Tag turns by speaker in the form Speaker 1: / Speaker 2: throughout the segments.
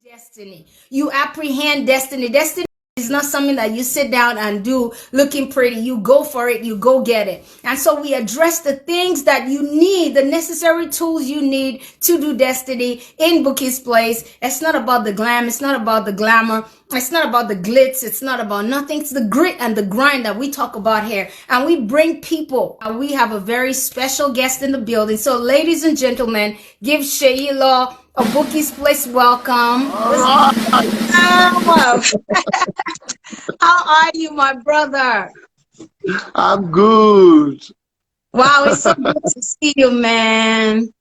Speaker 1: Destiny. You apprehend destiny. Destiny is not something that you sit down and do looking pretty. You go for it, you go get it. And so we address the things that you need, the necessary tools you need to do destiny in Bouqui'S place. It's not about the glam, it's not about the glamour, it's not about the glitz, it's not about nothing. It's the grit and the grind that we talk about here. And we bring people. We have a very special guest in the building. So, ladies and gentlemen, give Seyi a Bouqui'S place welcome.
Speaker 2: All right.
Speaker 1: How are you, my brother?
Speaker 2: I'm good.
Speaker 1: Wow, it's so good to see you, man.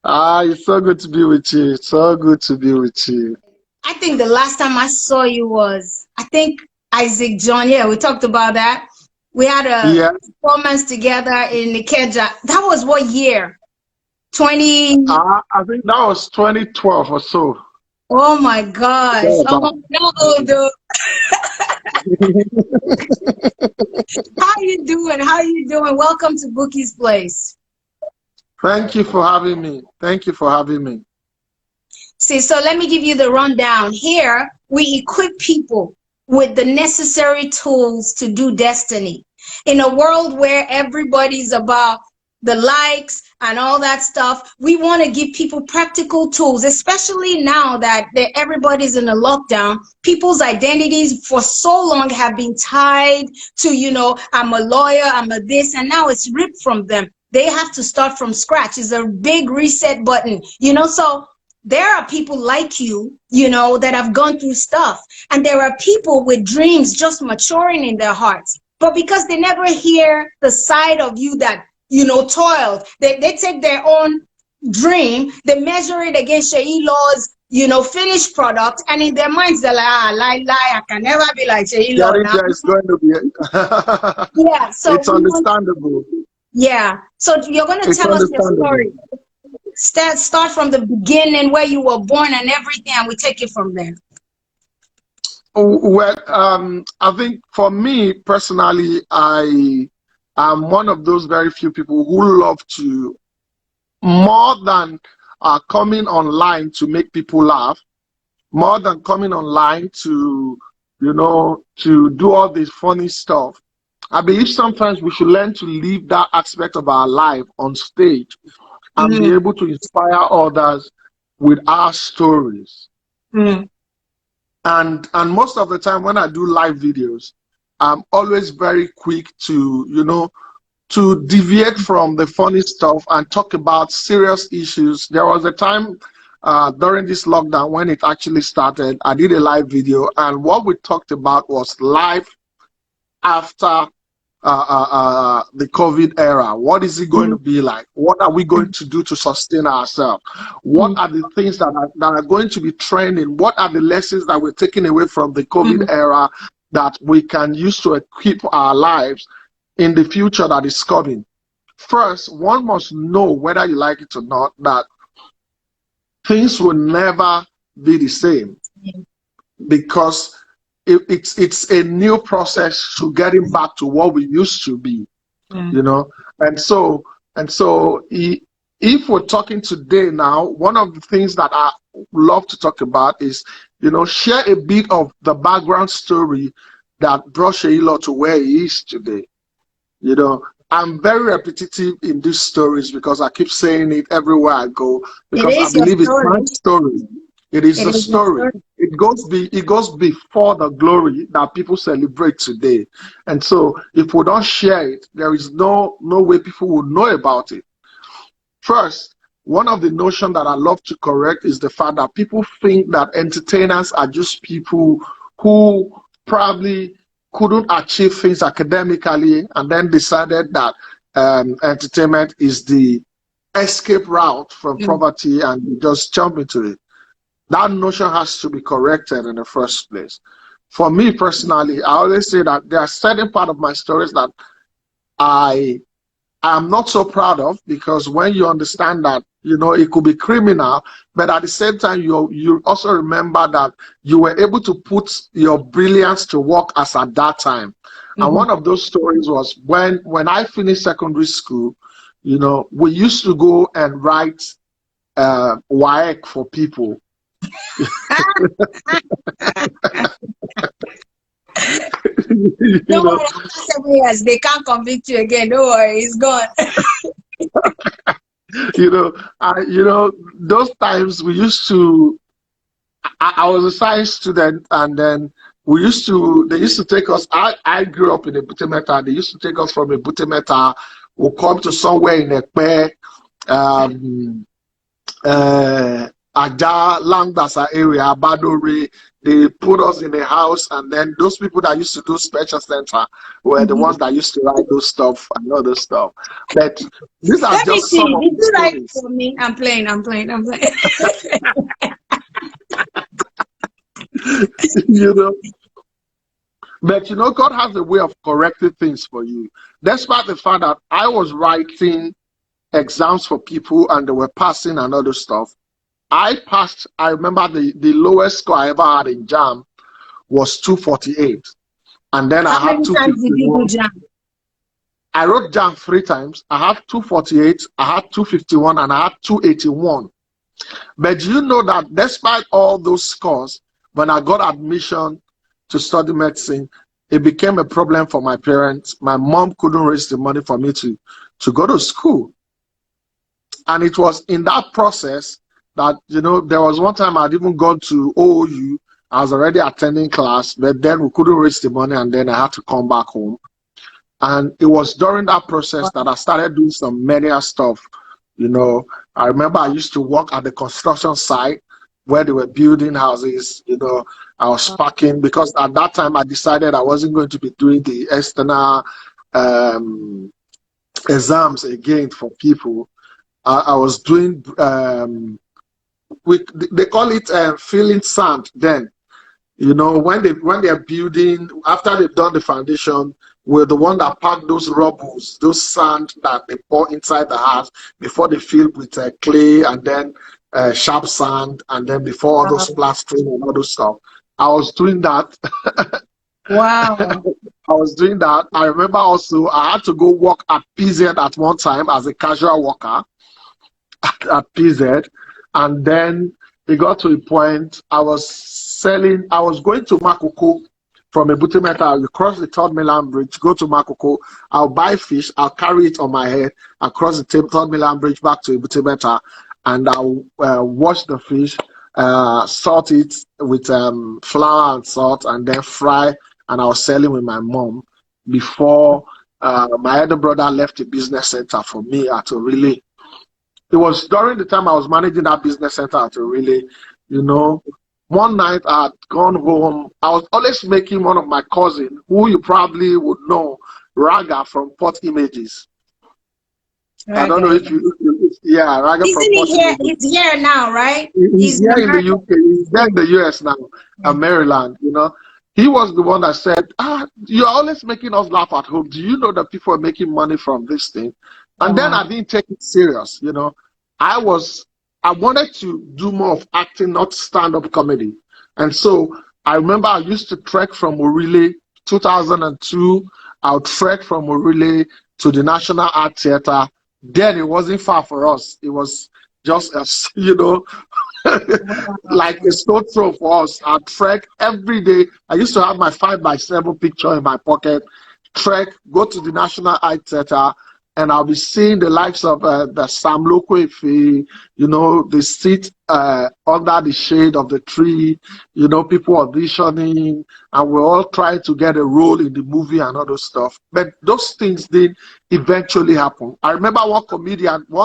Speaker 2: It's so good to be with you. It's so good to be with you.
Speaker 1: I think the last time I saw you was, I think, Isaac John. Yeah, we talked about that. We had a
Speaker 2: Yeah.
Speaker 1: performance together in Ikeja. That was what year? 20.
Speaker 2: I think that was 2012 or so.
Speaker 1: Oh my gosh. Oh no, dude. How you doing? How you doing? Welcome to Bouqui'S place.
Speaker 2: Thank you for having me. Thank you for having me.
Speaker 1: See, so let me give you the rundown. Here, we equip people with the necessary tools to do destiny. In a world where everybody's about the likes and all that stuff, we want to give people practical tools, especially now that everybody's in a lockdown. People's identities for so long have been tied to, I'm a lawyer, I'm a this, and now it's ripped from them. They have to start from scratch. It's a big reset button, so there are people like you, that have gone through stuff. And there are people with dreams just maturing in their hearts. But because they never hear the side of you that, toiled, they take their own dream, they measure it against Seyi Law's, finished product. And in their minds, they're like, lie, I can never be like Seyi Law.
Speaker 2: There is going to be.
Speaker 1: Yeah, so
Speaker 2: it's understandable.
Speaker 1: Yeah, so you're going to tell us your story. Start from the beginning, where you were born and everything, and we take it from there.
Speaker 2: Well, I think for me personally, I am one of those very few people who love to, more than coming online to make people laugh, more than coming online to, to do all this funny stuff. I believe sometimes we should learn to leave that aspect of our life on stage and be able to inspire others with our stories. And most of the time when I do live videos, I'm always very quick to, to deviate from the funny stuff and talk about serious issues. There was a time during this lockdown when it actually started, I did a live video, and what we talked about was life after the COVID era. What is it going to be like? What are we going to do to sustain ourselves? What are the things that are going to be trending? What are the lessons that we're taking away from the COVID era that we can use to equip our lives in the future that is coming? First, one must know, whether you like it or not, that things will never be the same, because it's a new process to getting back to what we used to be, and so if we're talking today now, one of the things that I love to talk about is, share a bit of the background story that brought Seyi Law to where he is today. I'm very repetitive in these stories because I keep saying it everywhere I go, because I believe it's my story. It is the story. It goes before the glory that people celebrate today. And so if we don't share it, there is no way people will know about it. First, one of the notions that I love to correct is the fact that people think that entertainers are just people who probably couldn't achieve things academically and then decided that entertainment is the escape route from poverty and you just jump into it. That notion has to be corrected in the first place. For me personally, I always say that there are certain part of my stories that I am not so proud of, because when you understand that, it could be criminal, but at the same time, you also remember that you were able to put your brilliance to work as at that time. And one of those stories was when I finished secondary school, we used to go and write WAEC for people. You
Speaker 1: Don't
Speaker 2: know,
Speaker 1: worry, after 7 years, they can't convict you again. Don't worry, it's gone.
Speaker 2: those times we used to. I was a science student, and then they used to take us. I grew up in a Butte. They used to take us from a Butte. We'll come to somewhere in Ekpe, um, Aja, Langdasa area, Badore. They put us in a house, and then those people that used to do special center were the ones that used to write those stuff and other stuff. But these are
Speaker 1: Let me
Speaker 2: just
Speaker 1: see.
Speaker 2: some of
Speaker 1: Did
Speaker 2: the
Speaker 1: you write
Speaker 2: stories.
Speaker 1: for me? I'm playing.
Speaker 2: you know. But God has a way of correcting things for you. Despite the fact that I was writing exams for people and they were passing and other stuff, I passed. I remember the lowest score I ever had in JAM was 248. And then I
Speaker 1: How
Speaker 2: had
Speaker 1: many times did you do
Speaker 2: 251.
Speaker 1: jam?
Speaker 2: I wrote JAM 3 times. I had 248, I had 251, and I had 281. But you know that despite all those scores, when I got admission to study medicine, it became a problem for my parents. My mom couldn't raise the money for me to go to school. And it was in that process that, there was one time I'd even gone to OOU. I was already attending class, but then we couldn't raise the money, and then I had to come back home. And it was during that process that I started doing some menial stuff. I remember I used to work at the construction site where they were building houses. I was packing because at that time I decided I wasn't going to be doing the external exams again for people. I was doing, they call it filling sand then. When they're building, after they've done the foundation, we're the one that pack those rubbles, those sand that they pour inside the house before they fill with clay and then sharp sand, and then before all those plastering and all those stuff. I was doing that.
Speaker 1: Wow.
Speaker 2: I was doing that. I remember also I had to go work at PZ at one time as a casual worker at PZ, and then it got to a point I was going to Makoko from a Butte. You cross the Third Mainland Bridge, go to Makoko, I'll buy fish, I'll carry it on my head, I'll cross the Third Mainland Bridge back to Butte, and I'll wash the fish, salt it with flour and salt, and then fry, and I was selling with my mom before my elder brother left the business center for me at Orele. It was during the time I was managing that business center at Orele. One night I had gone home. I was always making one of my cousin, who you probably would know, Raga from Port Images.
Speaker 1: Raga,
Speaker 2: I don't know if you, Raga from Port
Speaker 1: Isn't he here?
Speaker 2: Images.
Speaker 1: He's here now, right?
Speaker 2: He's here in the UK. He's there in the US now, Maryland. He was the one that said, you're always making us laugh at home. Do you know that people are making money from this thing? And then I didn't take it serious. I wanted to do more of acting, not stand-up comedy. And so I remember I used to trek from Orele, 2002. I would trek from Orele to the National Art Theatre. Then it wasn't far for us. It was just, like a stone throw for us. I'd trek every day. I used to have my 5x7 picture in my pocket, trek, go to the National Art Theatre, and I'll be seeing the likes of the Sam Lokoefe, they sit under the shade of the tree, people auditioning, and we're all trying to get a role in the movie and all those stuff. But those things did eventually happen. I remember one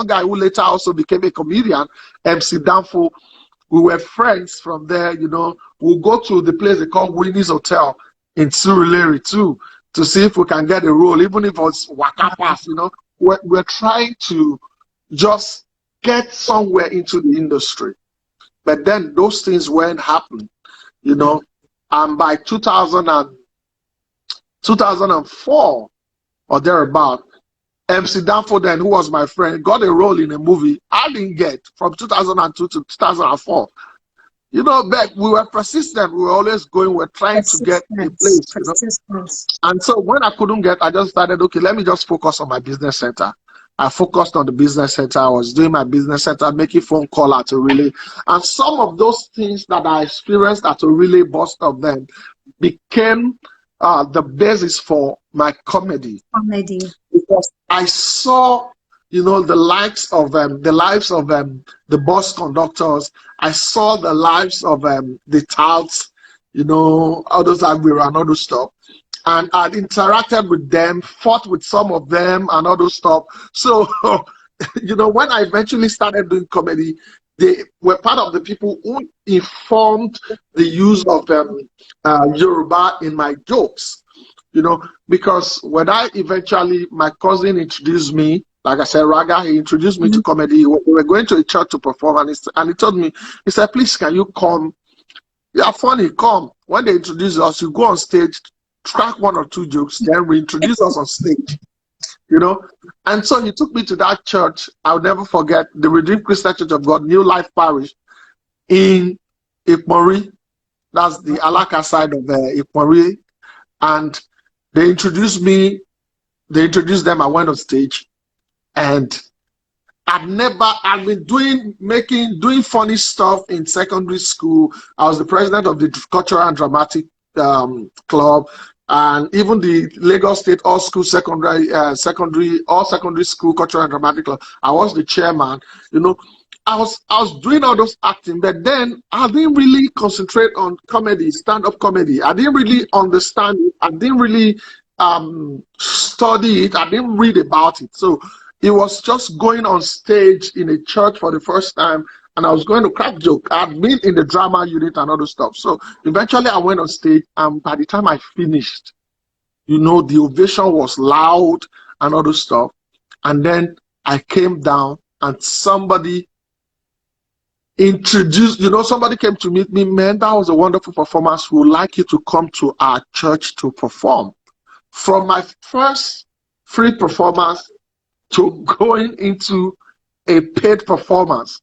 Speaker 2: guy who later also became a comedian, MC Danfo. We were friends from there, we'll go to the place they call Winnie's Hotel in Surulere too, to see if we can get a role, even if it was Waka Pass, We're trying to just get somewhere into the industry. But then those things weren't happening, and by 2004 or thereabout, MC Danfo then, who was my friend, got a role in a movie I didn't get from 2002 to 2004. But we were persistent. We were always going. We're trying to get a place. And so when I couldn't get, I just started, okay, let me just focus on my business center. I focused on the business center. I was doing my business center, making phone call at a relay. And some of those things that I experienced at a relay, most of them became the basis for my comedy. Because I saw, the lives of the bus conductors. I saw the lives of the touts, all those Agbero and all those stuff. And I'd interacted with them, fought with some of them and all those stuff. So, when I eventually started doing comedy, they were part of the people who informed the use of Yoruba in my jokes. Because when my cousin introduced me, like I said, Raga, he introduced me to comedy. We were going to a church to perform, and he told me, he said, please, can you come? Yeah, funny, come. When they introduce us, you go on stage, crack one or two jokes, then reintroduce us on stage. And so he took me to that church. I'll never forget, the Redeemed Christian Church of God, New Life Parish in Ikmori. That's the Alaka side of Ikmori. And they introduced me, them, I went on stage, and I've been doing funny stuff in secondary school. I was the president of the Cultural and Dramatic Club, and even the Lagos State All Secondary School Cultural and Dramatic Club. I was the chairman. I was doing all those acting, but then I didn't really concentrate on comedy, stand-up comedy. I didn't really understand it. I didn't really study it. I didn't read about it. So it was just going on stage in a church for the first time, and I was going to crack joke. I'd been in the drama unit and other stuff. So eventually I went on stage, and by the time I finished, the ovation was loud and other stuff. And then I came down, and somebody introduced, somebody came to meet me, man, that was a wonderful performance. We would like you to come to our church to perform. From my first free performance to going into a paid performance.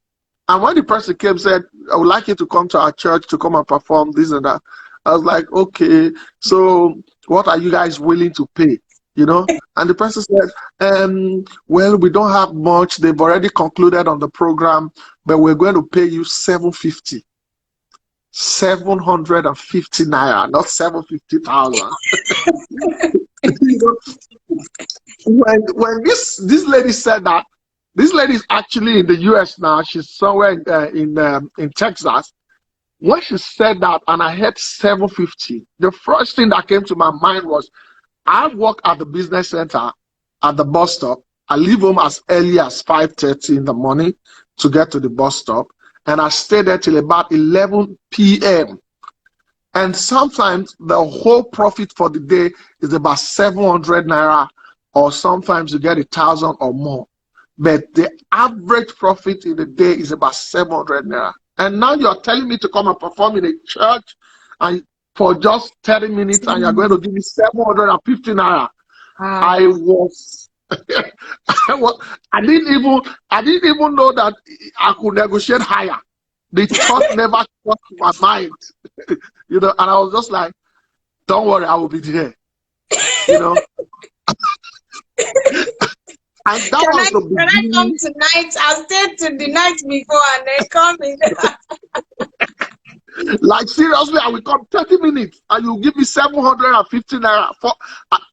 Speaker 2: And when the person came and said, I would like you to come to our church to come and perform this and that, I was like, okay, so what are you guys willing to pay? And the person said, well, we don't have much. They've already concluded on the program, but we're going to pay you 750. 750 Naira, not 750,000. When this lady said that, this lady is actually in the US now. She's somewhere in Texas. When she said that, and I heard 750, the first thing that came to my mind was, I work at the business center at the bus stop. I leave home as early as 5:30 in the morning to get to the bus stop, and I stay there till about 11 p.m. And sometimes the whole profit for the day is about 700 Naira, or sometimes you get 1,000 or more. But the average profit in the day is about 700 Naira. And now you're telling me to come and perform in a church and for just 30 minutes, and you're going to give me 750 Naira. I didn't even know that I could negotiate higher. The thought never crossed my mind. And I was just like, don't worry, I will be there. And that was the beginning.
Speaker 1: Can I come tonight? I'll stay to the night before and then come in.
Speaker 2: Like, seriously, I will come 30 minutes and you give me 750 Naira.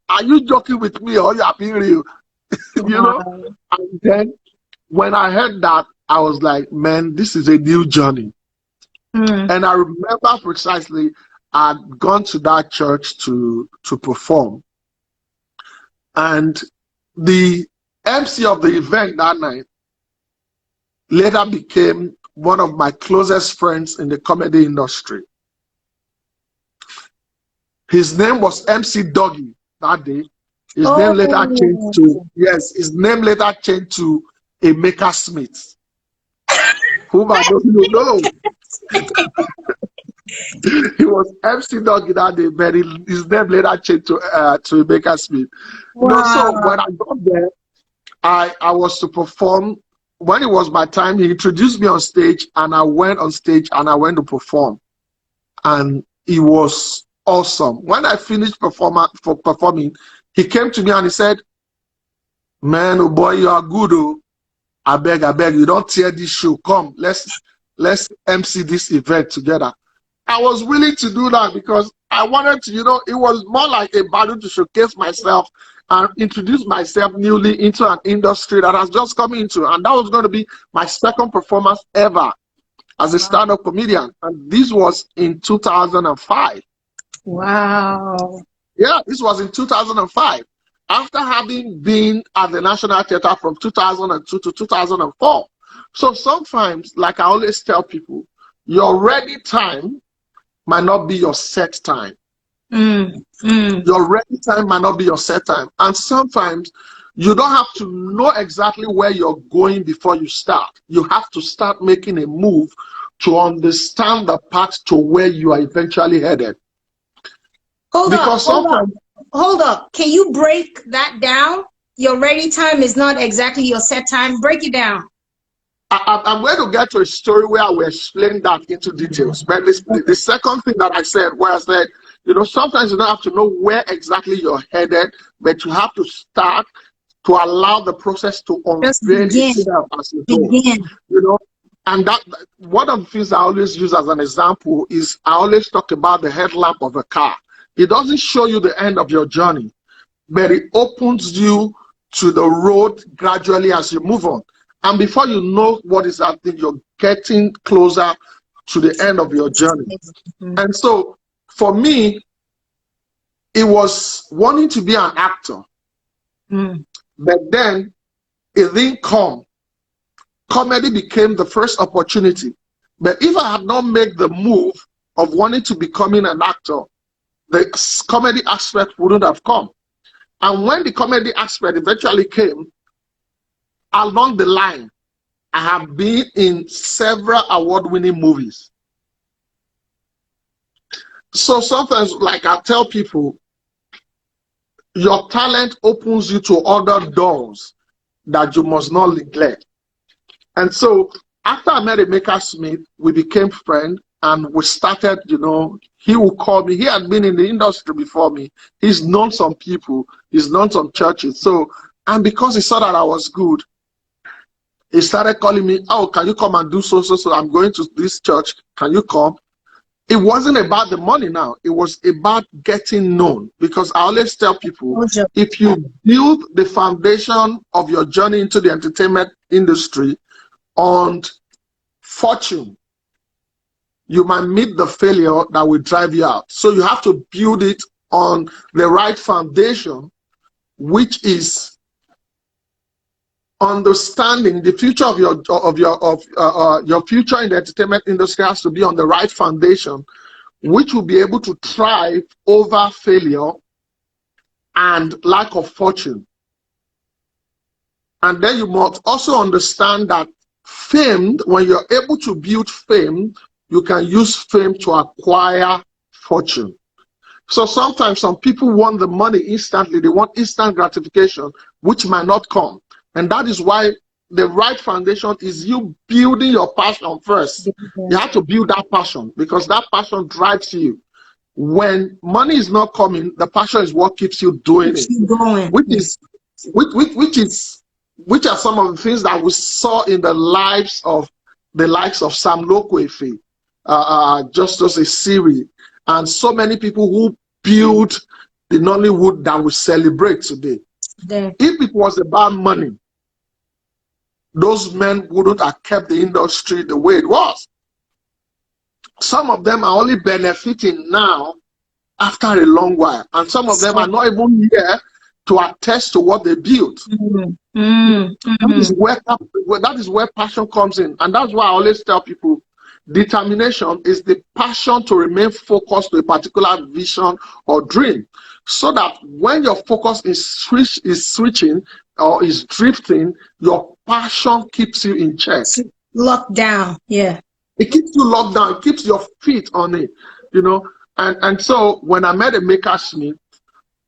Speaker 2: Are you joking with me, or you are being real? And then when I heard that, I was like, man, this is a new journey. And I remember precisely, I'd gone to that church to perform. And the MC of the event that night later became one of my closest friends in the comedy industry. His name was MC Doggy that day. His name later changed to Emeka Smith, whom I don't know. He was MC Doggy that day, but his name later changed to Emeka Smith.
Speaker 1: Wow.
Speaker 2: So when I got there, I was to perform. When it was my time, he introduced me on stage, and I went on stage and I went to perform. And it was awesome. When I finished performing, he came to me and he said, Man, oh boy, you are good. Oh, I beg, you don't tear this show. Come, let's MC this event together. I was willing to do that because I wanted to, it was more like a battle to showcase myself and introduce myself newly into an industry that has just come into. And that was going to be my second performance ever as a stand-up comedian. And this was in 2005.
Speaker 1: Wow.
Speaker 2: Yeah, this was in 2005. After having been at the National Theatre from 2002 to 2004. So sometimes, like I always tell people, your ready time might not be your set time. Your ready time might not be your set time. And sometimes you don't have to know exactly where you're going before you start. You have to start making a move to understand the path to where you are eventually headed.
Speaker 1: Hold up. Can you break that down? Your ready time is not exactly your set time. Break it down.
Speaker 2: I'm going to get to a story where I will explain that into details. But the second thing that I said, where I said, sometimes you don't have to know where exactly you're headed, but you have to start to allow the process to unveil itself as you go. And that one of the things I always use as an example is I always talk about the headlamp of a car. It doesn't show you the end of your journey, but it opens you to the road gradually as you move on. And before you know what is happening, you're getting closer to the end of your journey. And so for me, it was wanting to be an actor. But then it didn't come. Comedy became the first opportunity. But if I had not made the move of wanting to becoming an actor, the comedy aspect wouldn't have come. And when the comedy aspect eventually came, along the line, I have been in several award-winning movies. So sometimes, like I tell people, your talent opens you to other doors that you must not neglect. And so after I met Emeka Smith, we became friends and we started, he would call me. He had been in the industry before me. He's known some people. He's known some churches. So, and because he saw that I was good, he started calling me, oh, can you come and do so? I'm going to this church. Can you come? It wasn't about the money now. It was about getting known. Because I always tell people, if you build the foundation of your journey into the entertainment industry on fortune, you might meet the failure that will drive you out. So you have to build it on the right foundation, which is understanding the future of your future in the entertainment industry has to be on the right foundation, which will be able to thrive over failure and lack of fortune. And then you must also understand that fame, when you're able to build fame, you can use fame to acquire fortune. So sometimes some people want the money instantly. They want instant gratification, which might not come. And that is why the right foundation is you building your passion first. You have to build that passion because that passion drives you. When money is not coming, the passion is what keeps you doing it. Which are some of the things that we saw in the likes of Sam Lokwefe, Justice Seyi, and so many people who build the Nollywood that we celebrate today. If it was about money, those men wouldn't have kept the industry the way it was. Some of them are only benefiting now after a long while, and some of them are not even here to attest to what they built. That is where passion comes in, and that's why I always tell people, determination is the passion to remain focused to a particular vision or dream, so that when your focus is switching or is drifting, your passion keeps you in check.
Speaker 1: Locked down, yeah.
Speaker 2: It keeps you locked down. It keeps your feet on it, And so when I met Emeka Smith,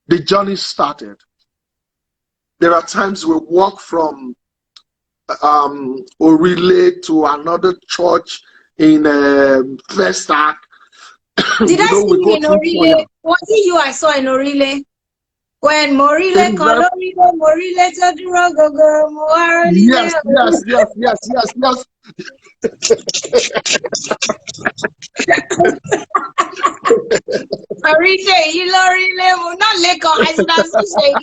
Speaker 2: the journey started. There are times we walk from Orile to another church in Vestac.
Speaker 1: Did I see you in Orile? Was it you I saw in Orile? When
Speaker 2: It
Speaker 1: Morile
Speaker 2: is very,
Speaker 1: Colorado, Morile Taduragogo,
Speaker 2: yes, yes,
Speaker 1: Moarile.
Speaker 2: yes, yes, yes, yes.
Speaker 1: Arite, Ilorile, not Leko, I should have said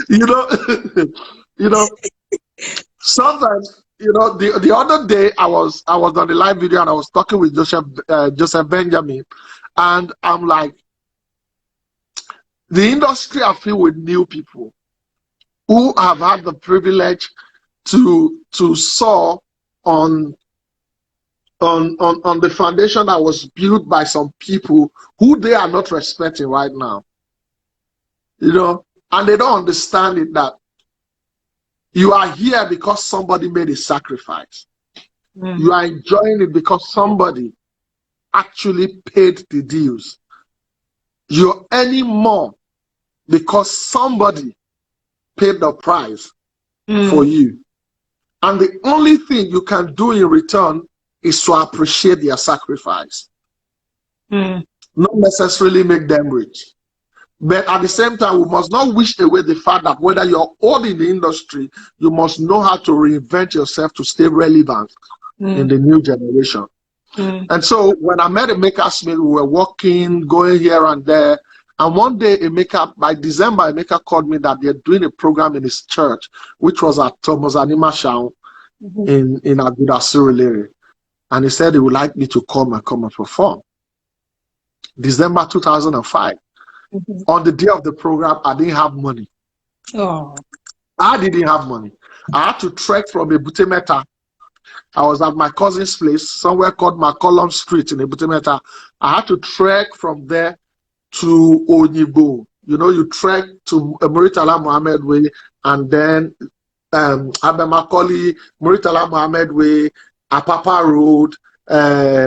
Speaker 2: You know, you know, sometimes, the other day I was on the live video and I was talking with Joseph Benjamin, and I'm like, the industry are filled with new people who have had the privilege to soar on the foundation that was built by some people who they are not respecting right now. And they don't understand it, that you are here because somebody made a sacrifice. You are enjoying it because somebody actually paid the dues. You're earning more because somebody paid the price for you. And the only thing you can do in return is to appreciate their sacrifice. Not necessarily make them rich. But at the same time, we must not wish away the fact that whether you're old in the industry, you must know how to reinvent yourself to stay relevant in the new generation. And so when I met Emeka Smith, we were walking, going here and there. And one day, by December, Emeka called me that they're doing a program in his church, which was at Thomas Anima Shaun in Aguda Surulere. And he said he would like me to come and perform. December 2005. On the day of the program, I didn't have money. I didn't have money. I had to trek from Butte Meta. I was at my cousin's place, somewhere called McCollum Street in Butte Meta. I had to trek from there to Onyibo. You trek to Muritala Muhammad Way, and then Abemakoli, Muritala Muhammad Way, Apapa Road,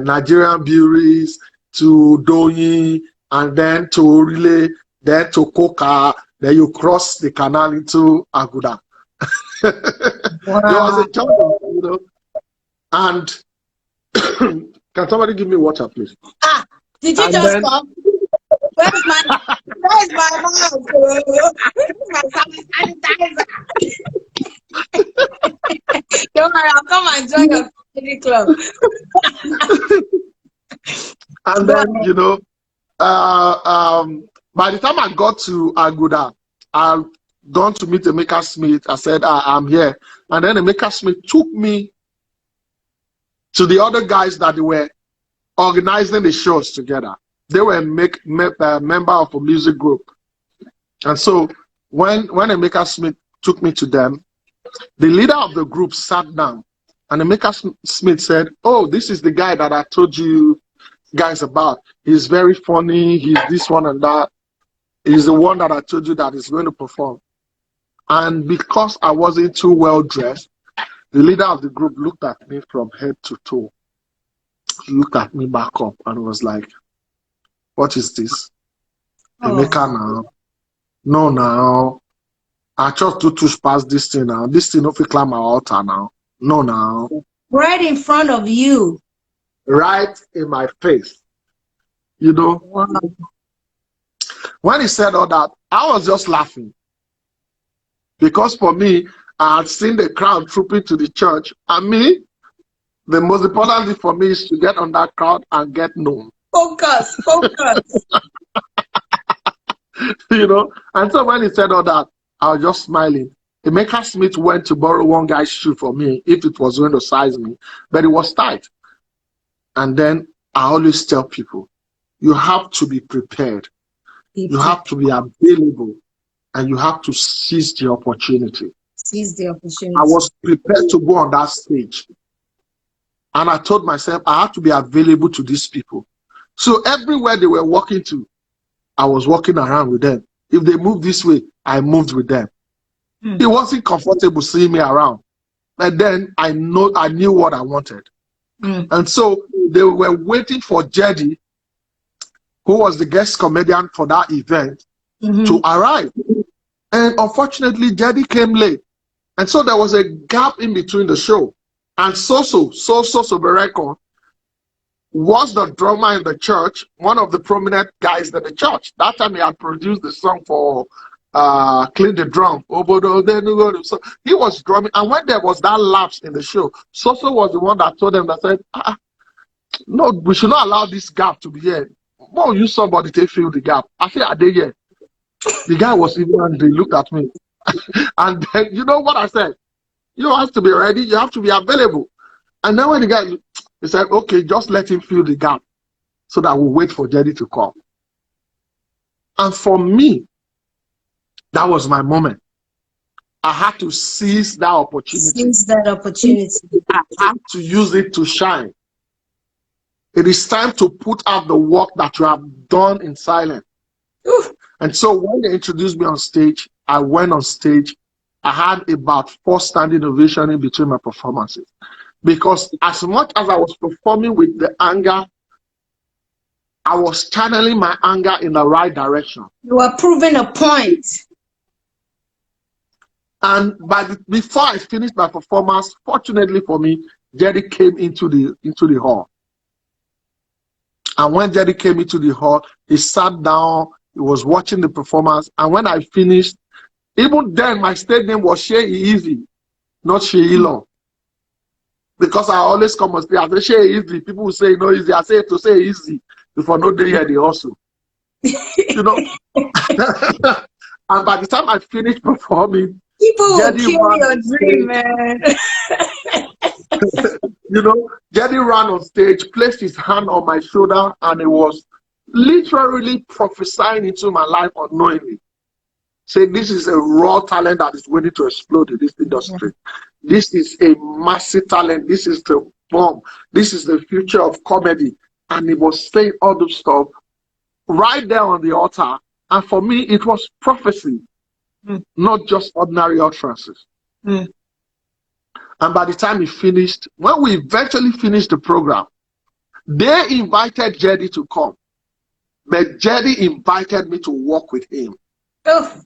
Speaker 2: Nigerian Breweries, to Doyi, and then to Orile, then to Koka, then you cross the canal into Aguda. It was a journey, And can somebody give me water, please?
Speaker 1: Did you just come? Where's my mouth? Don't worry, I'll come and join your comedy club.
Speaker 2: And then, by the time I got to Aguda, I'd gone to meet Emeka Smith. I said, I'm here. And then Emeka Smith took me to the other guys that they were organizing the shows together. They were a member of a music group. And so when Emeka Smith took me to them, the leader of the group sat down, and Emeka Smith said, "Oh, this is the guy that I told you guys about. He's very funny. He's this one and that. He's the one that I told you that is going to perform." And because I wasn't too well dressed, the leader of the group looked at me from head to toe. He looked at me back up and was like, "What is this? Emeka now? No, now. I just do push past this thing now. This thing don't climb my altar now. No, now."
Speaker 1: Right in front of you.
Speaker 2: Right in my face. Wow. When he said all that, I was just laughing. Because for me, I had seen the crowd trooping to the church. And me, the most important thing for me is to get on that crowd and get known.
Speaker 1: Focus.
Speaker 2: And so when he said all that, I was just smiling. Emeka Smith went to borrow one guy's shoe for me if it was going to size me, but it was tight. And then I always tell people, you have to be prepared. You have to be available, and you have to seize the opportunity.
Speaker 1: Seize the opportunity.
Speaker 2: I was prepared to go on that stage. And I told myself I had to be available to these people. So everywhere they were walking to, I was walking around with them. If they moved this way, I moved with them. It wasn't comfortable seeing me around. But then I knew what I wanted. And so they were waiting for Jedi, who was the guest comedian for that event, to arrive. And unfortunately, Jedi came late. And so there was a gap in between the show. And so Bereko was the drummer in the church, one of the prominent guys in the church. That time he had produced the song for Clean the Drum. So he was drumming, and when there was that lapse in the show, Soso was the one that told them, that said, no, we should not allow this gap to be here. Why use somebody to fill the gap? I said, are they here? The guy was even angry, looked at me. And then, you know what I said? You have to be ready, you have to be available. And then when the guy, he said, okay, just let him fill the gap so that we'll wait for Jerry to come. And for me, that was my moment. I had to seize that opportunity.
Speaker 1: Seize that opportunity.
Speaker 2: I had to use it to shine. It is time to put out the work that you have done in silence. And so when they introduced me on stage, I went on stage. I had about 4 standing ovations in between my performances. Because as much as I was performing with the anger, I was channeling my anger in the right direction.
Speaker 1: You were proving a point.
Speaker 2: And before I finished my performance, fortunately for me, Jerry came into the hall. And when Jerry came into the hall, he sat down, he was watching the performance. And when I finished, even then my stage name was Seyi, not Seyi Long. Because I always come on stage, I say Seyi, people will say no easy. I say to say easy before no day here they also. You know? And by the time I finished performing,
Speaker 1: people will kill your dream, man.
Speaker 2: You know, Jerry ran on stage, placed his hand on my shoulder, and it was literally prophesying into my life unknowingly. Saying this is a raw talent that is waiting to explode in this industry. Yeah. This is a massive talent. This is the bomb. This is the future of comedy. And he was saying all this stuff right there on the altar. And for me, it was prophecy, not just ordinary utterances. And by the time he finished, when we eventually finished the program, they invited Jerry to come. But Jerry invited me to work with him. Oh.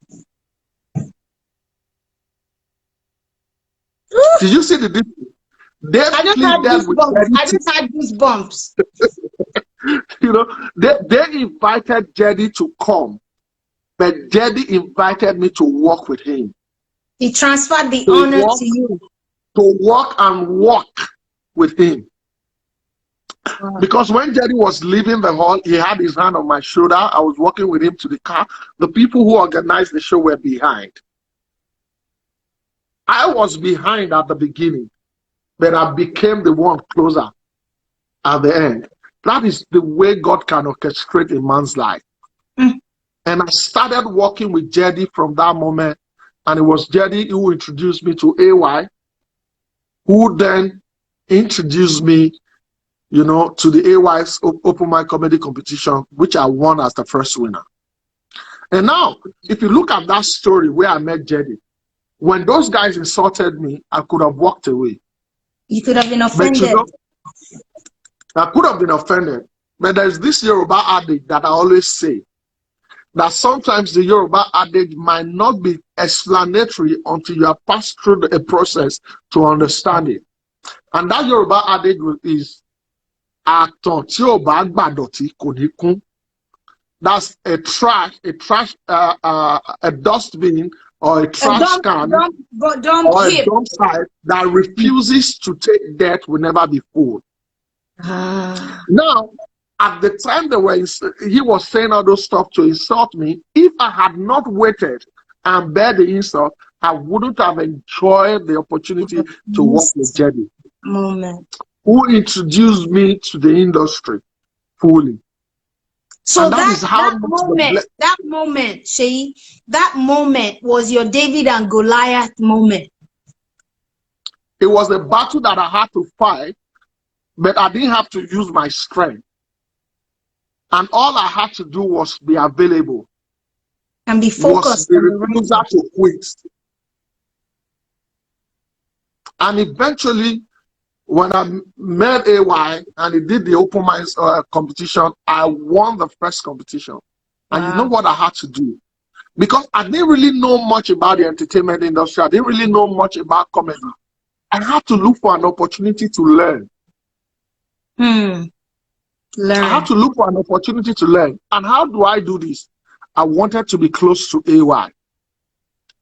Speaker 2: Did you see the difference?
Speaker 1: I just had goosebumps.
Speaker 2: You know, they invited Jerry to come, but Jerry invited me to work with him.
Speaker 1: He transferred the honor to you.
Speaker 2: To work and walk with him. Wow. Because when Jerry was leaving the hall, he had his hand on my shoulder. I was walking with him to the car. The people who organized the show were behind. I was behind at the beginning, but I became the one closer at the end. That is the way God can orchestrate a man's life. And I started working with Jerry from that moment. And it was Jerry who introduced me to AY, who then introduced me, you know, to the AY's Open Mic Comedy Competition, which I won as the first winner. And now, if you look at that story where I met Jerry, when those guys insulted me, I could have walked away.
Speaker 1: You could have been offended. But, you know,
Speaker 2: I could have been offended. But there's this Yoruba adage that I always say, that sometimes the Yoruba adage might not be explanatory until you have passed through a process to understand it. And that Yoruba adage is, that's a trash, a dustbin or a trash can or a dump site that refuses to take dirt will never be full. Now, at the time he was saying all those stuff to insult me, if I had not waited and bear the insult, I wouldn't have enjoyed the opportunity to work with Jerry, who introduced me to the industry fully.
Speaker 1: So that moment, Seyi, that moment was your David and Goliath moment.
Speaker 2: It was a battle that I had to fight, but I didn't have to use my strength. And all I had to do was be available.
Speaker 1: And be focused.
Speaker 2: Was the refuser to quit. And eventually, when I met AY and he did the Open Mic competition, I won the first competition. And you know what I had to do? Because I didn't really know much about the entertainment industry. I didn't really know much about comedy. I had to look for an opportunity to learn. I had
Speaker 1: Learn.
Speaker 2: to look for an opportunity to learn. And how do I do this? I wanted to be close to AY.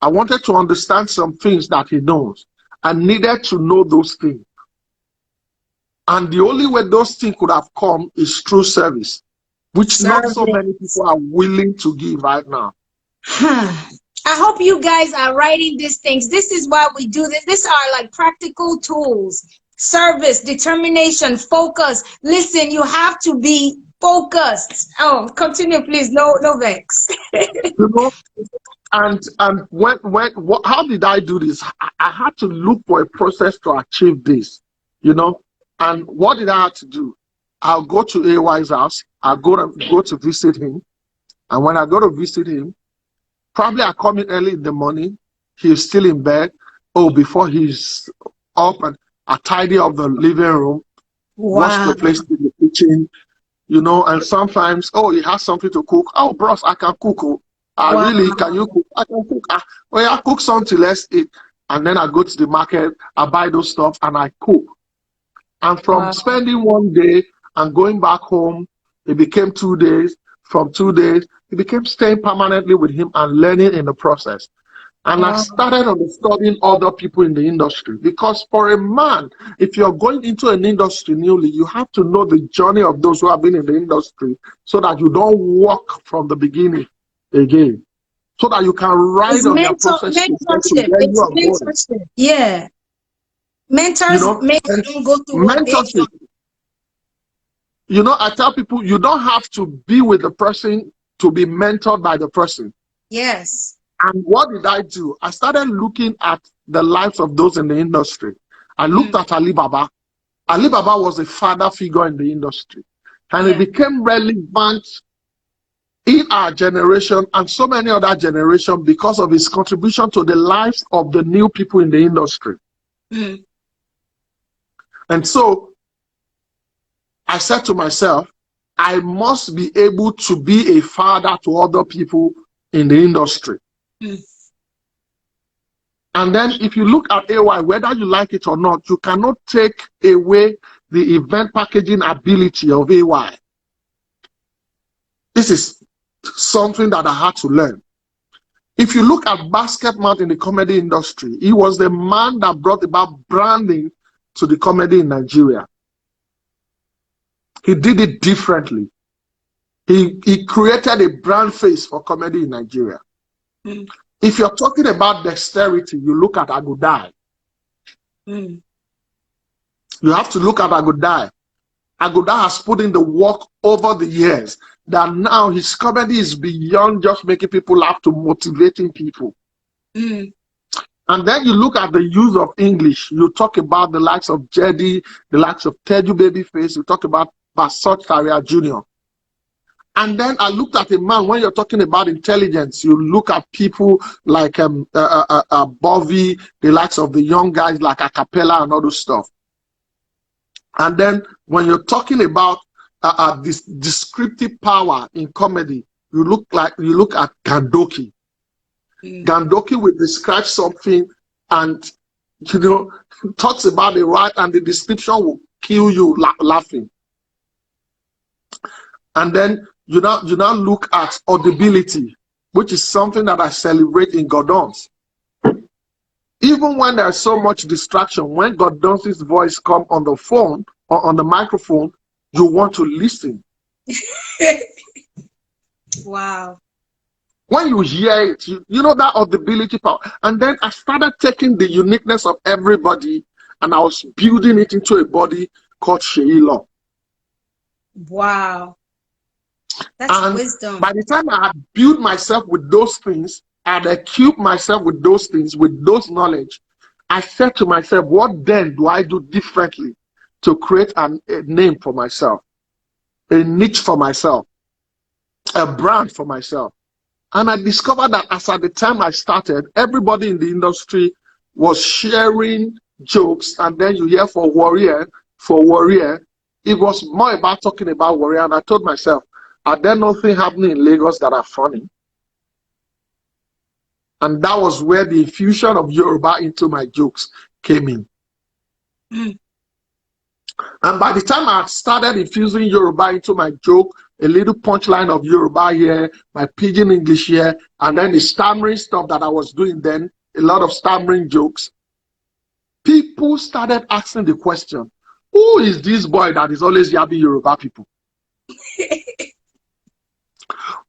Speaker 2: I wanted to understand some things that he knows. I needed to know those things. And the only way those things could have come is through service, which not so many
Speaker 1: Service.
Speaker 2: people are willing to give right now.
Speaker 1: I hope you guys are writing these things. This is why we do this. These are like practical tools. Service, determination, focus. Listen, you have to be focused. Oh, continue, please. No, no vex.
Speaker 2: You know, and how did I do this? I had to look for a process to achieve this, you know. And what did I have to do? I'll go to AY's house. I'll go to visit him. And when I go to visit him, probably I come in early in the morning. He's still in bed. Oh, before he's up, and I tidy up the living room, wash
Speaker 1: Wow.
Speaker 2: the place in the kitchen, you know. And sometimes, oh, he has something to cook. Oh, bros, I can cook. Oh.
Speaker 1: Wow.
Speaker 2: Really, can you cook? I can cook. Well, I cook something, let's eat. And then I go to the market, I buy those stuff, and I cook. And from
Speaker 1: Wow.
Speaker 2: spending one day and going back home, it became 2 days. From 2 days, it became staying permanently with him and learning in the process. And I
Speaker 1: Wow.
Speaker 2: started understanding other people in the industry. Because for a man, if you're going into an industry newly, you have to know the journey of those who have been in the industry so that you don't walk from the beginning again. So that you can
Speaker 1: It's
Speaker 2: ride on their process to get to
Speaker 1: mentorship.
Speaker 2: where you
Speaker 1: It's
Speaker 2: are going.
Speaker 1: mentorship. Yeah.
Speaker 2: You
Speaker 1: Mentors
Speaker 2: know,
Speaker 1: make
Speaker 2: and
Speaker 1: them go through what they've
Speaker 2: mentorship.
Speaker 1: done.
Speaker 2: You know, I tell people you don't have to be with the person to be mentored by the person.
Speaker 1: Yes.
Speaker 2: And what did I do? I started looking at the lives of those in the industry. I looked at Ali Baba. Ali Baba was a father figure in the industry. And it
Speaker 1: Yeah.
Speaker 2: became relevant in our generation and so many other generations because of his contribution to the lives of the new people in the industry.
Speaker 1: Mm.
Speaker 2: And so I said to myself, I must be able to be a father to other people in the industry.
Speaker 1: Mm.
Speaker 2: And then if you look at AY, whether you like it or not, you cannot take away the event packaging ability of AY. This is something that I had to learn. If you look at Basketmouth in the comedy industry, he was the man that brought about branding to the comedy in Nigeria. He did it differently. He created a brand face for comedy in Nigeria.
Speaker 1: Mm.
Speaker 2: If you're talking about dexterity, you look at Agudai.
Speaker 1: Mm.
Speaker 2: You have to look at Agudai. Agudai has put in the work over the years that now his comedy is beyond just making people laugh to motivating people.
Speaker 1: Mm.
Speaker 2: And then you look at the use of English. You talk about the likes of Jedi, the likes of Teju Babyface. You talk about Basot Career Jr. And then I looked at a man, when you're talking about intelligence, you look at people like Bovey, the likes of the young guys like Acapella and all those stuff. And then when you're talking about this descriptive power in comedy, you look at Gandoki.
Speaker 1: Mm.
Speaker 2: Gandoki will describe something and, you know, talks about it right, and the description will kill you laughing. And then you now look at audibility, which is something that I celebrate in Gordon's. Even when there's so much distraction, when Gordon's voice comes on the phone or on the microphone, you want to listen.
Speaker 1: Wow.
Speaker 2: When you hear it, you know that audibility power. And then I started taking the uniqueness of everybody and I was building it into a body called Seyi Law.
Speaker 1: Wow. That's
Speaker 2: And
Speaker 1: wisdom.
Speaker 2: by the time I had built myself with those things, I had equipped myself with those things, with those knowledge, I said to myself, what then do I do differently to create a name for myself, a niche for myself, a brand for myself? And I discovered that as at the time I started, everybody in the industry was sharing jokes, and then you hear for warrior. It was more about talking about warrior, and I told myself, are there nothing happening in Lagos that are funny? And that was where the infusion of Yoruba into my jokes came in.
Speaker 1: Mm.
Speaker 2: And by the time I started infusing Yoruba into my joke, a little punchline of Yoruba here, my pidgin English here, and then the stammering stuff that I was doing then, a lot of stammering jokes, people started asking the question, who is this boy that is always yabbing Yoruba people?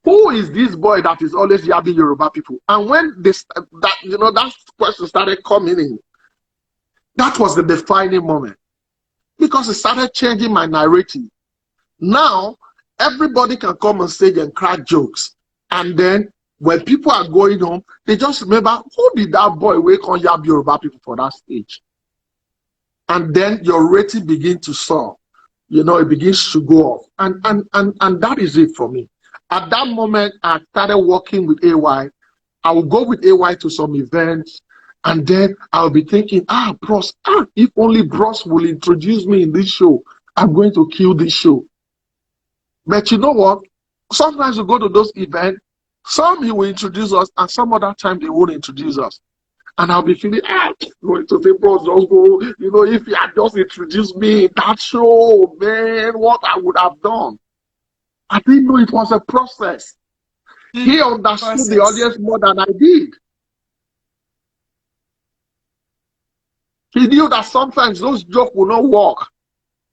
Speaker 2: Who is this boy that is always yabbing Yoruba people? And when that question started coming in, that was the defining moment, because it started changing my narrative. Now, everybody can come on stage and crack jokes. And then when people are going home, they just remember, who did that boy wake on yab Yoruba people for that stage? And then your rating begins to soar. It begins to go off. And that is it for me. At that moment, I started working with AY. I will go with AY to some events, and then I'll be thinking, Bros, if only Bros will introduce me in this show, I'm going to kill this show. But you know what? Sometimes we go to those events, some he will introduce us, and some other time they won't introduce us. And I'll be feeling, going to say, Bros, just go, if he had just introduced me in that show, man, what I would have done. I didn't know it was a process. He understood the audience more than I did. He knew that sometimes those jokes will not work.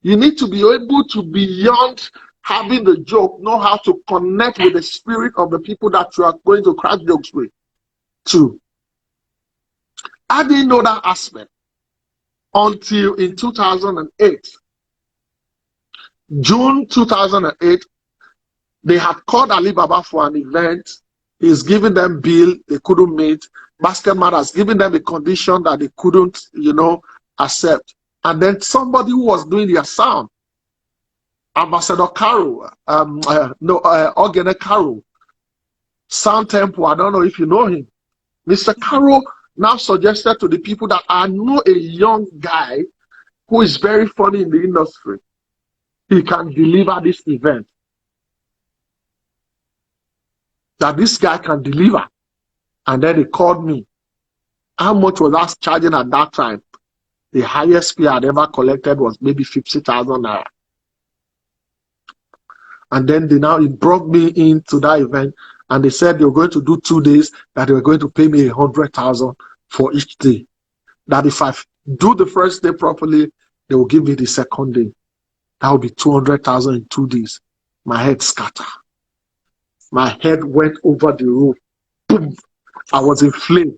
Speaker 2: You need to be able to, beyond having the joke, know how to connect with the spirit of the people that you are going to crack jokes with, too. I didn't know that aspect until in 2008. June 2008, they had called Ali Baba for an event. He's giving them bill they couldn't meet. Basket Matters giving them a condition that they couldn't, accept. And then somebody who was doing their sound, Ambassador Caro, Ogene Caro, Sound Temple, I don't know if you know him. Mr. Caro now suggested to the people that I know a young guy who is very funny in the industry. He can deliver this event. That this guy can deliver. And then they called me. How much was I charging at that time? The highest fee I'd ever collected was maybe 50,000 naira. And then they brought me into that event, and they said they were going to do 2 days, that they were going to pay me 100,000 for each day. That if I do the first day properly, they will give me the second day. That would be 200,000 in 2 days. My head scattered. My head went over the roof. Boom. I was inflamed.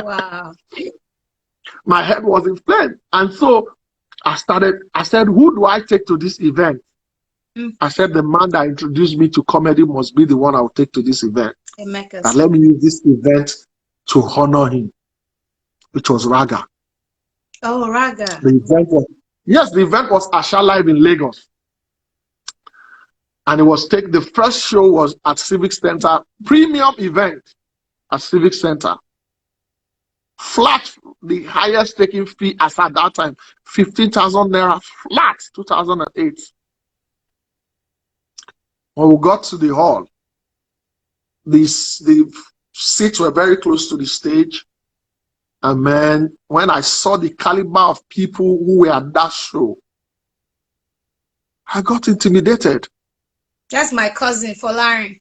Speaker 1: Wow.
Speaker 2: My head was inflamed. And so I said, who do I take to this event? I said, the man that introduced me to comedy must be the one I will take to this event. And let me use this event to honor him, which was Raga.
Speaker 1: Oh, Raga.
Speaker 2: The event was Asha Live in Lagos. And the first show was at Civic Center, premium event at Civic Center. Flat, the highest taking fee as at that time, 15,000 naira flat, 2008. When we got to the hall, the seats were very close to the stage. And man, when I saw the caliber of people who were at that show, I got intimidated.
Speaker 1: That's my cousin, Folarin.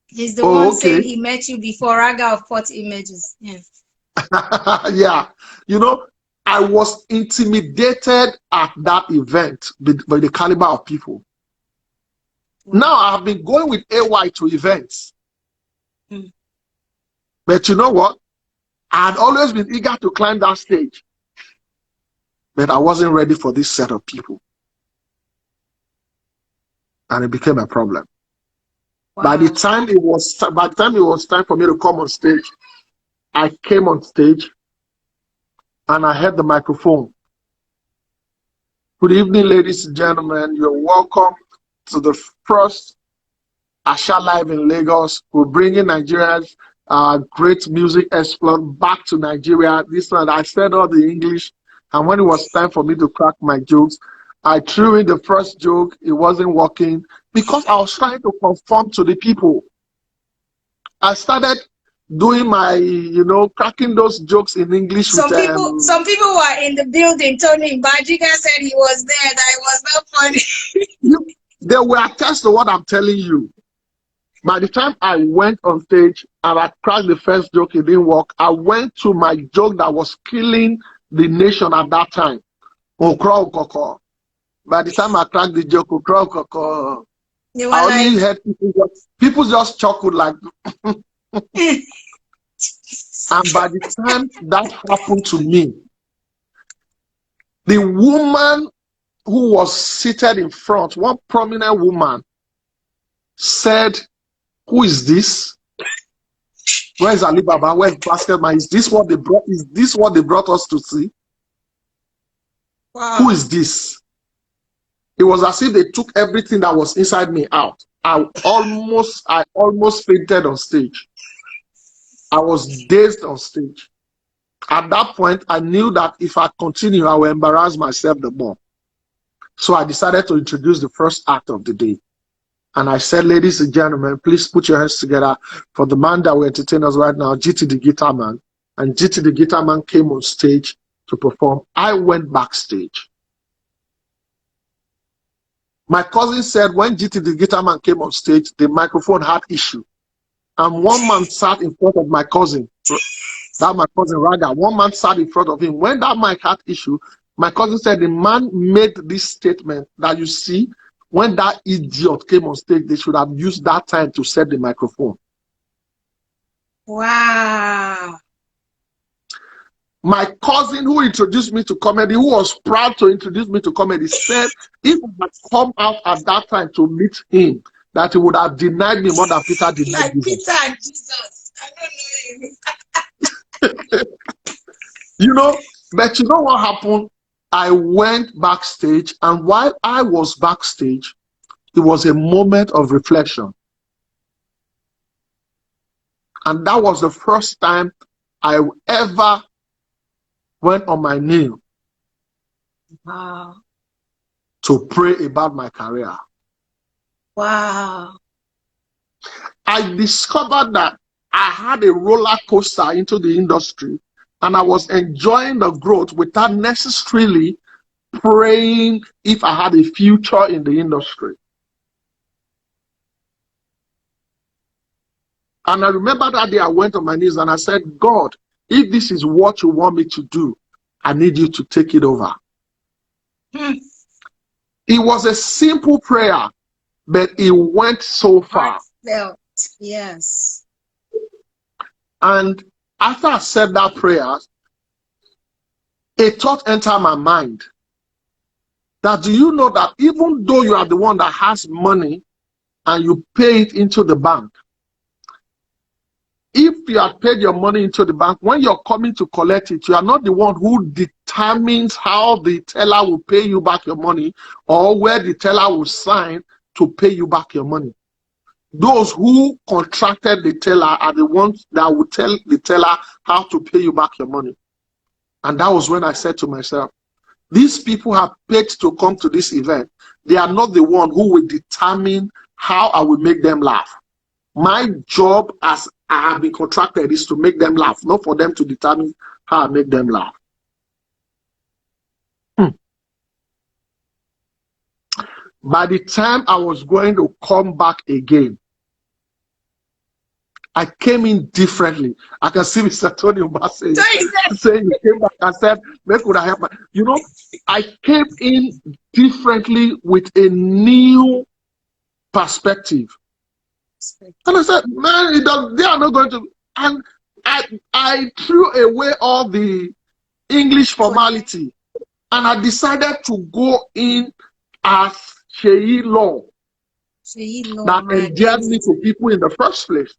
Speaker 1: He's the one saying he met you before Raga of Port Images. Yeah.
Speaker 2: Yeah. I was intimidated at that event by the caliber of people. Wow. Now I have been going with AY to events. But you know what? I had always been eager to climb that stage. But I wasn't ready for this set of people. And it became a problem. Wow. By the time it was time for me to come on stage, I came on stage and I had the microphone. Good evening, ladies and gentlemen. You're welcome to the first Asha Live in Lagos. We're bringing Nigeria's great music exploit back to Nigeria. This one, I said all the English. And when it was time for me to crack my jokes, I threw in the first joke. It wasn't working because I was trying to conform to the people. I started doing my, cracking those jokes in English
Speaker 1: Some people were in the building. Tony Bajika said he was there, that it was not funny.
Speaker 2: They will attest to what I'm telling you. By the time I went on stage and I cracked the first joke, it didn't work. I went to my joke that was killing the nation at that time. Okra Okoko. By the time I cracked the joke, Okra Okoko, I only heard people just chuckled like. And by the time that happened to me, the woman who was seated in front, one prominent woman, said, "Who is this? Where is Alibaba? Where is Basketman? Is this what they brought? Is this what they brought us to see? Wow. Who is this?" It was as if they took everything that was inside me out. I almost fainted on stage. I was dazed on stage. At that point, I knew that if I continue, I will embarrass myself the more. So I decided to introduce the first act of the day. And I said, "Ladies and gentlemen, please put your hands together for the man that will entertain us right now, GT the Guitar Man." And GT the Guitar Man came on stage to perform. I went backstage. My cousin said when GT the Guitar Man came on stage, the microphone had issue. And one man sat in front of my cousin. That my cousin Raga. One man sat in front of him. When that mic had issue, my cousin said the man made this statement that, you see, when that idiot came on stage, they should have used that time to set the microphone.
Speaker 1: Wow.
Speaker 2: My cousin who introduced me to comedy, who was proud to introduce me to comedy, said if I had come out at that time to meet him, that he would have denied me more than Peter denied
Speaker 1: like
Speaker 2: Jesus.
Speaker 1: Peter and Jesus. I don't know
Speaker 2: you. But you know what happened? I went backstage, and while I was backstage, it was a moment of reflection. And that was the first time I ever went on my knee to pray about my career.
Speaker 1: Wow.
Speaker 2: I discovered that I had a roller coaster into the industry, and I was enjoying the growth without necessarily praying if I had a future in the industry. And I remember that day I went on my knees and I said, "God, if this is what you want me to do, I need you to take it over." It was a simple prayer, but it went so far.
Speaker 1: Yes.
Speaker 2: And after I said that prayer, a thought entered my mind. That, do you know that even though you are the one that has money and you pay it into the bank, if you have paid your money into the bank, when you're coming to collect it, you are not the one who determines how the teller will pay you back your money or where the teller will sign to pay you back your money. Those who contracted the teller are the ones that will tell the teller how to pay you back your money. And that was when I said to myself, these people have paid to come to this event. They are not the one who will determine how I will make them laugh. My job as I have been contracted is to make them laugh, not for them to determine how I make them laugh. By the time I was going to come back again, I came in differently. I can see Mr. Tony Umba saying you came back and said, "Where could I help?" You know, I came in differently with a new perspective. And I said, "Man, they are not going to." And I threw away all the English formality, and I decided to go in as Seyi law that endeared me to people in the first place.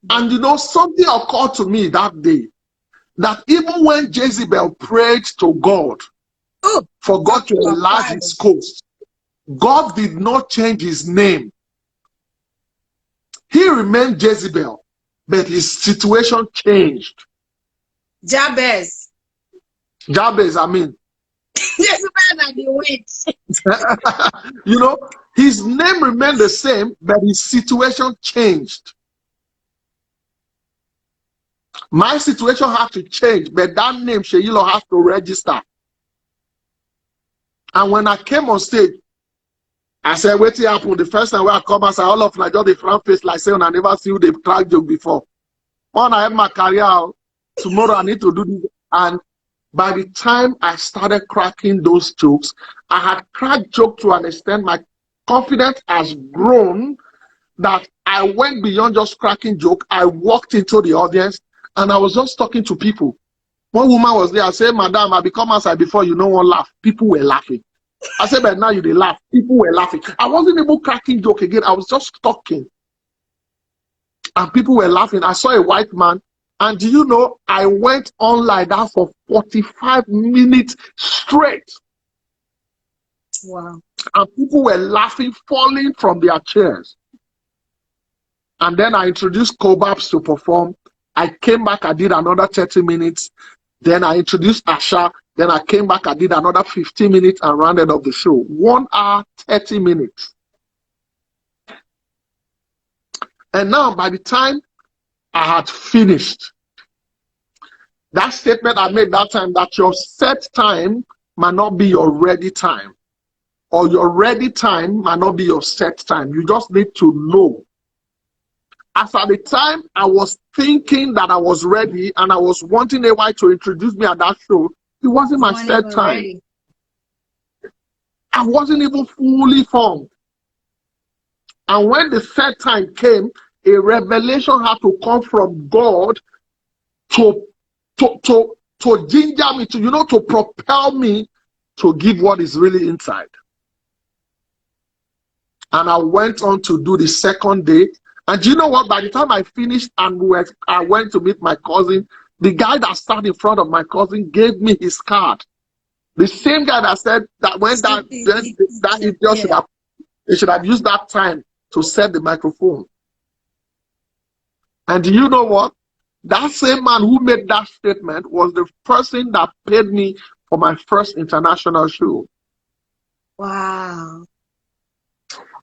Speaker 2: And you know, something occurred to me that day, that even when Jezebel prayed to God for God to enlarge his coast, God did not change his name. He remained Jezebel, but his situation changed.
Speaker 1: Jabez,
Speaker 2: I mean.
Speaker 1: Jezebel and the witch.
Speaker 2: You know, His name remained the same, but his situation changed. My situation had to change, but that name, Sheyilo, has to register. And when I came on stage, I said, wait till happen. The first time when I come, I said, all of Nigeria, the front face, like saying, I never see you, they crack joke before. When I have my career, tomorrow I need to do this. And by the time I started cracking those jokes, I had cracked joke to an extent my confidence has grown that I went beyond just cracking joke. I walked into the audience and I was just talking to people. One woman was there. I said, Madam, I become outside before you know one laugh. People were laughing. I said, but now you they laugh. People were laughing. I wasn't able cracking joke again. I was just talking. And people were laughing. I saw a white man. And do you know, I went on like that for 45 minutes straight.
Speaker 1: Wow.
Speaker 2: And people were laughing, falling from their chairs. And then I introduced Cobabs to perform. I came back, I did another 30 minutes. Then I introduced Asha. Then I came back, I did another 15 minutes and rounded up the show. 1 hour, 30 minutes. And now, by the time I had finished, that statement I made that time, that your set time might not be your ready time, or your ready time might not be your set time. You just need to know. As at the time I was thinking that I was ready and I was wanting AY to introduce me at that show, it wasn't my set time. Ready. I wasn't even fully formed. And when the set time came, a revelation had to come from God to ginger me, to propel me to give what is really inside. And I went on to do the second day. And do you know what? By the time I finished and I went to meet my cousin, the guy that sat in front of my cousin gave me his card. The same guy that said that when that idiot should have used that time to set the microphone. And do you know what? That same man who made that statement was the person that paid me for my first international show.
Speaker 1: Wow.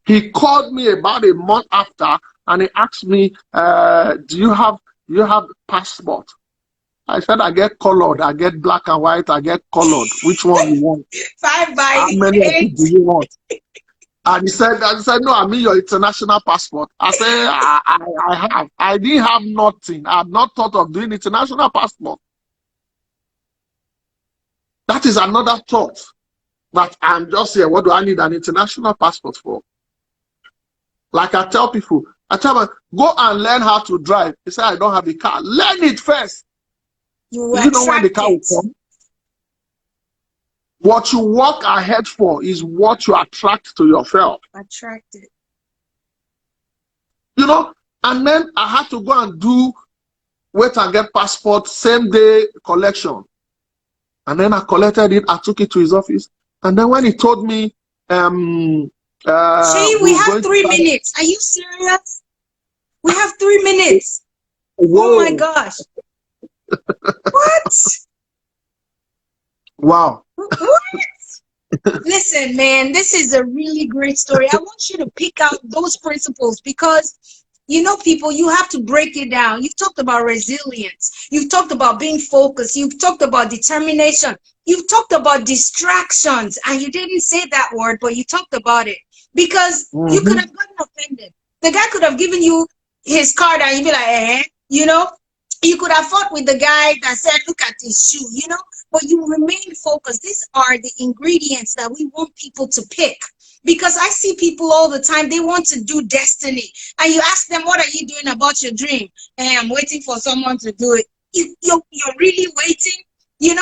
Speaker 2: He called me about a month after and he asked me, do you have passport? I said, I get colored, I get black and white, I get colored. Which one you want?
Speaker 1: 5 by
Speaker 2: How many of you do you want? And he said, no, I mean your international passport. I said, I have. I didn't have nothing. I had not thought of doing international passport. That is another thought. That I'm just here. What do I need an international passport for? Like I tell people, them, go and learn how to drive. They say, I don't have a car. Learn it first. Do you know when the car will come? What you walk ahead for is what you attract to yourself.
Speaker 1: Attracted.
Speaker 2: And then I had to go and wait and get passport, same day collection. And then I collected it, I took it to his office. And then when he told me,
Speaker 1: Seyi, we have 3 minutes. Are you serious? We have 3 minutes. Whoa. Oh my gosh. What?
Speaker 2: Wow.
Speaker 1: What? Listen, man, this is a really great story. I want you to pick out those principles because, people, you have to break it down. You've talked about resilience. You've talked about being focused. You've talked about determination. You've talked about distractions. And you didn't say that word, but you talked about it. Because you could have gotten offended. The guy could have given you his card and you'd be like, You could have fought with the guy that said, look at his shoe, but you remain focused. These are the ingredients that we want people to pick. Because I see people all the time, they want to do destiny. And you ask them, what are you doing about your dream? Hey, I'm waiting for someone to do it. You're really waiting?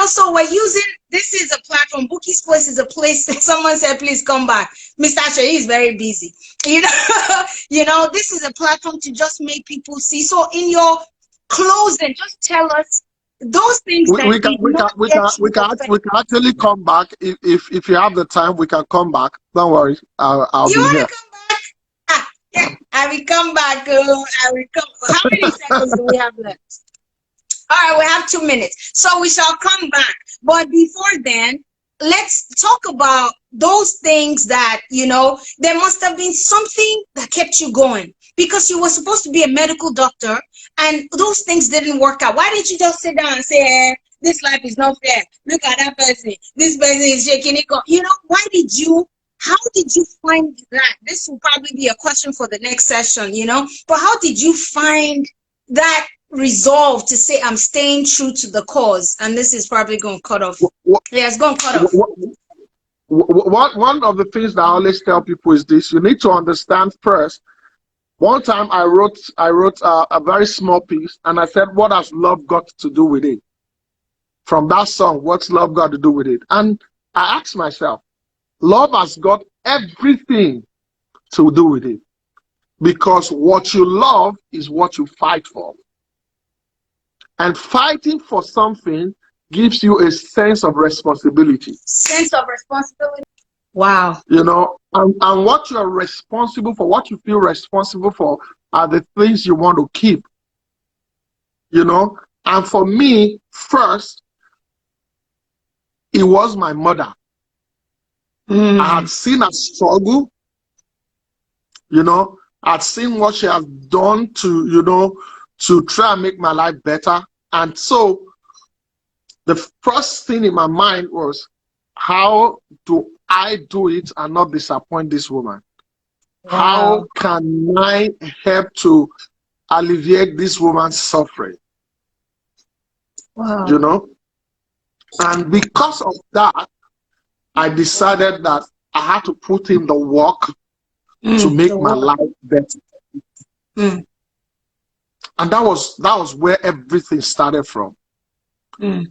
Speaker 1: So we're using, this is a platform. Bouqui'S place is a place that someone said, please come back. Mr. Seyi is very busy. This is a platform to just make people see. So in your closing, just tell us those things
Speaker 2: we can actually come back if you have the time. We can come back. Don't worry, I'll be here.
Speaker 1: Come back? Yeah, I will come back. I will come. How many seconds do we have left? All right, we have 2 minutes, so we shall come back. But before then, let's talk about those things that, there must have been something that kept you going, because you were supposed to be a medical doctor and those things didn't work out. Why didn't you just sit down and say, this life is not fair? Look at that person. This person is shaking it. How did you find that? This will probably be a question for the next session, but how did you find that resolve to say, I'm staying true to the cause? And this is probably going to cut off. Yeah, it's going to cut off.
Speaker 2: One of the things that I always tell people is this: you need to understand first. One time I wrote a very small piece, and I said, what has love got to do with it? From that song, what's love got to do with it? And I asked myself, love has got everything to do with it, because what you love is what you fight for. And fighting for something gives you a sense of responsibility.
Speaker 1: Sense of responsibility. Wow.
Speaker 2: And what you're responsible for, what you feel responsible for, are the things you want to keep. And for me, first, it was my mother. I had seen her struggle. I'd seen what she has done to try and make my life better. And so the first thing in my mind was, how do I do it and not disappoint this woman? Wow. How can I help to alleviate this woman's suffering?
Speaker 1: Wow.
Speaker 2: And because of that, I decided that I had to put in the work to make my life better. And that was where everything started from.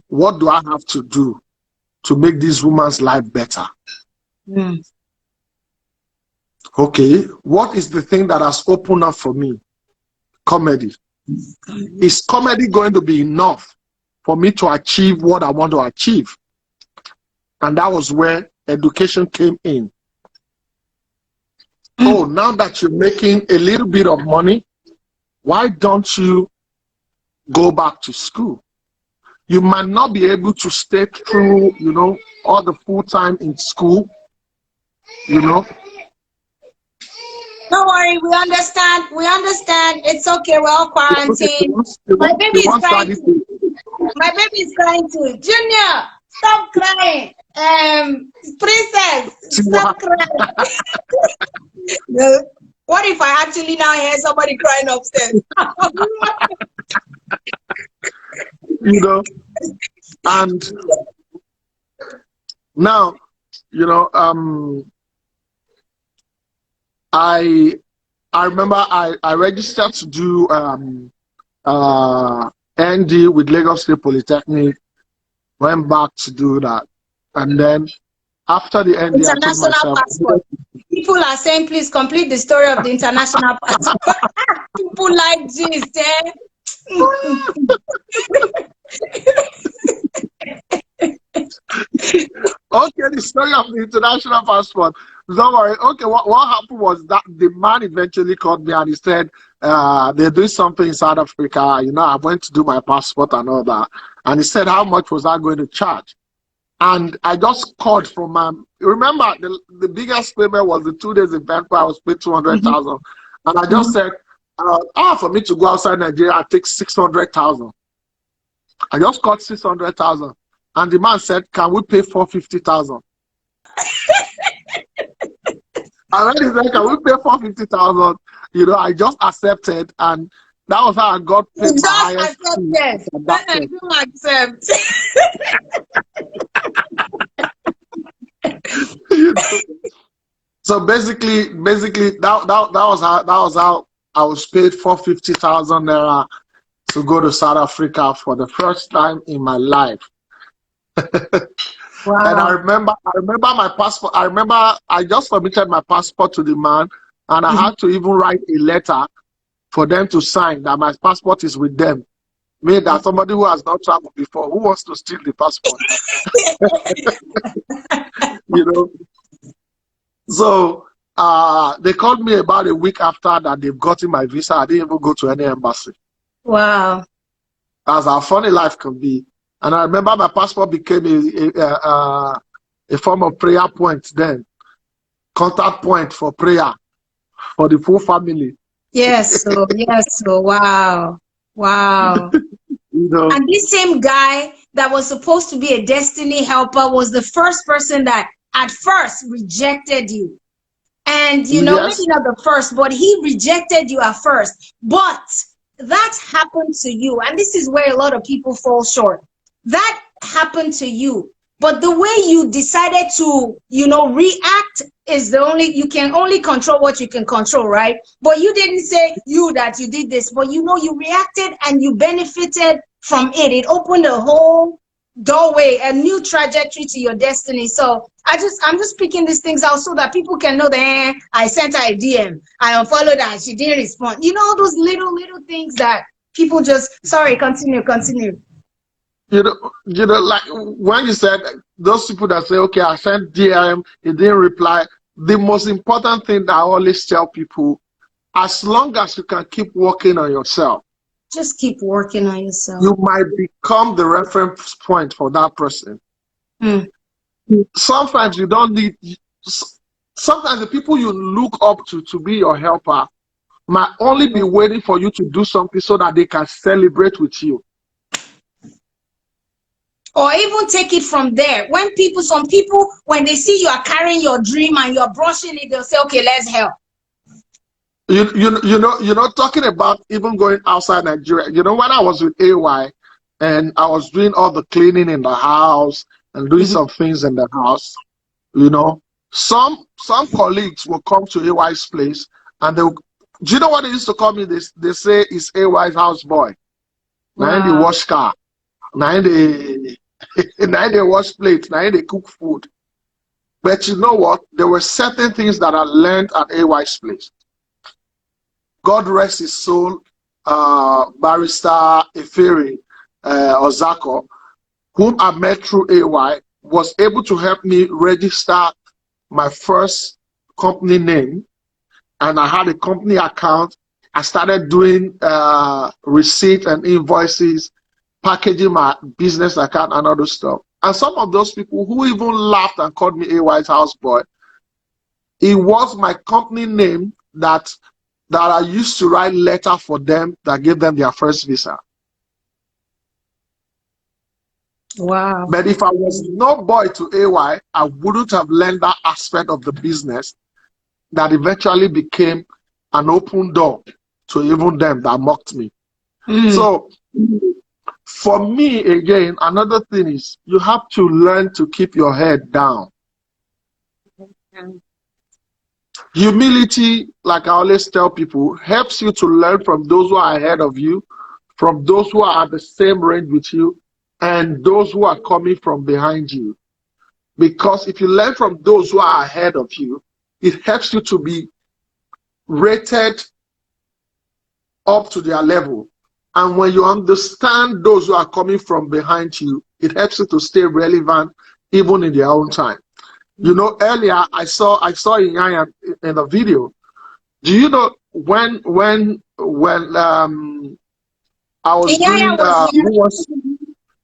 Speaker 2: What do I have to do to make this woman's life better? Okay, what is the thing that has opened up for me? Comedy. Is comedy going to be enough for me to achieve what I want to achieve? And that was where education came in. Oh, now that you're making a little bit of money, why don't you go back to school? You might not be able to stay through, all the full time in school,
Speaker 1: Don't worry, we understand. It's okay, we're all quarantined. My baby is crying too. Junior, stop crying. Princess, stop crying. What if I actually now hear somebody crying upstairs?
Speaker 2: And now, I remember I registered to do ND with Lagos State Polytechnic, went back to do that, and then after the ND,
Speaker 1: international passport. People are saying, please complete the story of the international passport. People like this,
Speaker 2: Okay, the story of the international passport. Don't worry. Okay, what happened was that the man eventually called me and he said, they're doing something in South Africa. I went to do my passport and all that. And he said, how much was I going to charge? And I just called from remember, the biggest payment was the 2 days event where I was paid 200,000. And I just said, for me to go outside Nigeria, I take 600,000. I just got 600,000. And the man said, can we pay 450,000? And when he said, can we pay 450,000? I just accepted, and that was how I got paid.
Speaker 1: Just accepted. I do accept.
Speaker 2: So basically, that was how I was paid 450,000 naira to go to South Africa for the first time in my life.
Speaker 1: Wow.
Speaker 2: And I remember my passport. I remember I just submitted my passport to the man, and I had to even write a letter for them to sign that my passport is with them. Me, that somebody who has not traveled before, who wants to steal the passport? So they called me about a week after that they've gotten my visa. I didn't even go to any embassy.
Speaker 1: Wow.
Speaker 2: That's how funny life can be. And I remember my passport became a form of prayer point then, contact point for prayer for the full family.
Speaker 1: Yes, so wow. Wow.
Speaker 2: You know,
Speaker 1: And this same guy that was supposed to be a destiny helper was the first person that at first rejected you. And maybe
Speaker 2: yes,
Speaker 1: not the first, but he rejected you at first. But that happened to you. And this is where a lot of people fall short. That happened to you. But the way you decided to, react is you can only control what you can control, right? But you didn't say that you did this, but you reacted and you benefited from it. It opened a whole doorway, a new trajectory to your destiny. So I'm just picking these things out so that people can know that I sent her a DM, I unfollowed her, she didn't respond. All those little things that people just sorry, continue.
Speaker 2: like when you said those people that say, okay, I sent DM, he didn't reply. The most important thing that I always tell people, as long as you can keep working on yourself,
Speaker 1: just keep working on yourself.
Speaker 2: You might become the reference point for that person. Sometimes you don't need, sometimes the people you look up to be your helper might only be waiting for you to do something so that they can celebrate with you.
Speaker 1: Or even take it from there. Some people, when they see you are carrying your dream and you're brushing it, they'll say, okay, let's help.
Speaker 2: Talking about even going outside Nigeria, when I was with AY and I was doing all the cleaning in the house and doing some things in the house, some colleagues will come to AY's place and do you know what they used to call me? They say it's AY's house boy. Now they wash car. Now they wash plates. Now they cook food. But you know what? There were certain things that I learned at AY's place. God rest his soul, Barrister Efere Ozako, whom I met through AY, was able to help me register my first company name. And I had a company account. I started doing receipts and invoices, packaging my business account and other stuff. And some of those people who even laughed and called me AY's houseboy, it was my company name that I used to write letter for them that gave them their first visa.
Speaker 1: Wow.
Speaker 2: But if I was no boy to AY, I wouldn't have learned that aspect of the business that eventually became an open door to even them that mocked me. So for me, again, another thing is you have to learn to keep your head down. Humility, like I always tell people, helps you to learn from those who are ahead of you, from those who are at the same range with you, and those who are coming from behind you. Because if you learn from those who are ahead of you, it helps you to be rated up to their level. And when you understand those who are coming from behind you, it helps you to stay relevant even in their own time. Earlier I saw Inyanya in a video. Do you know when I was doing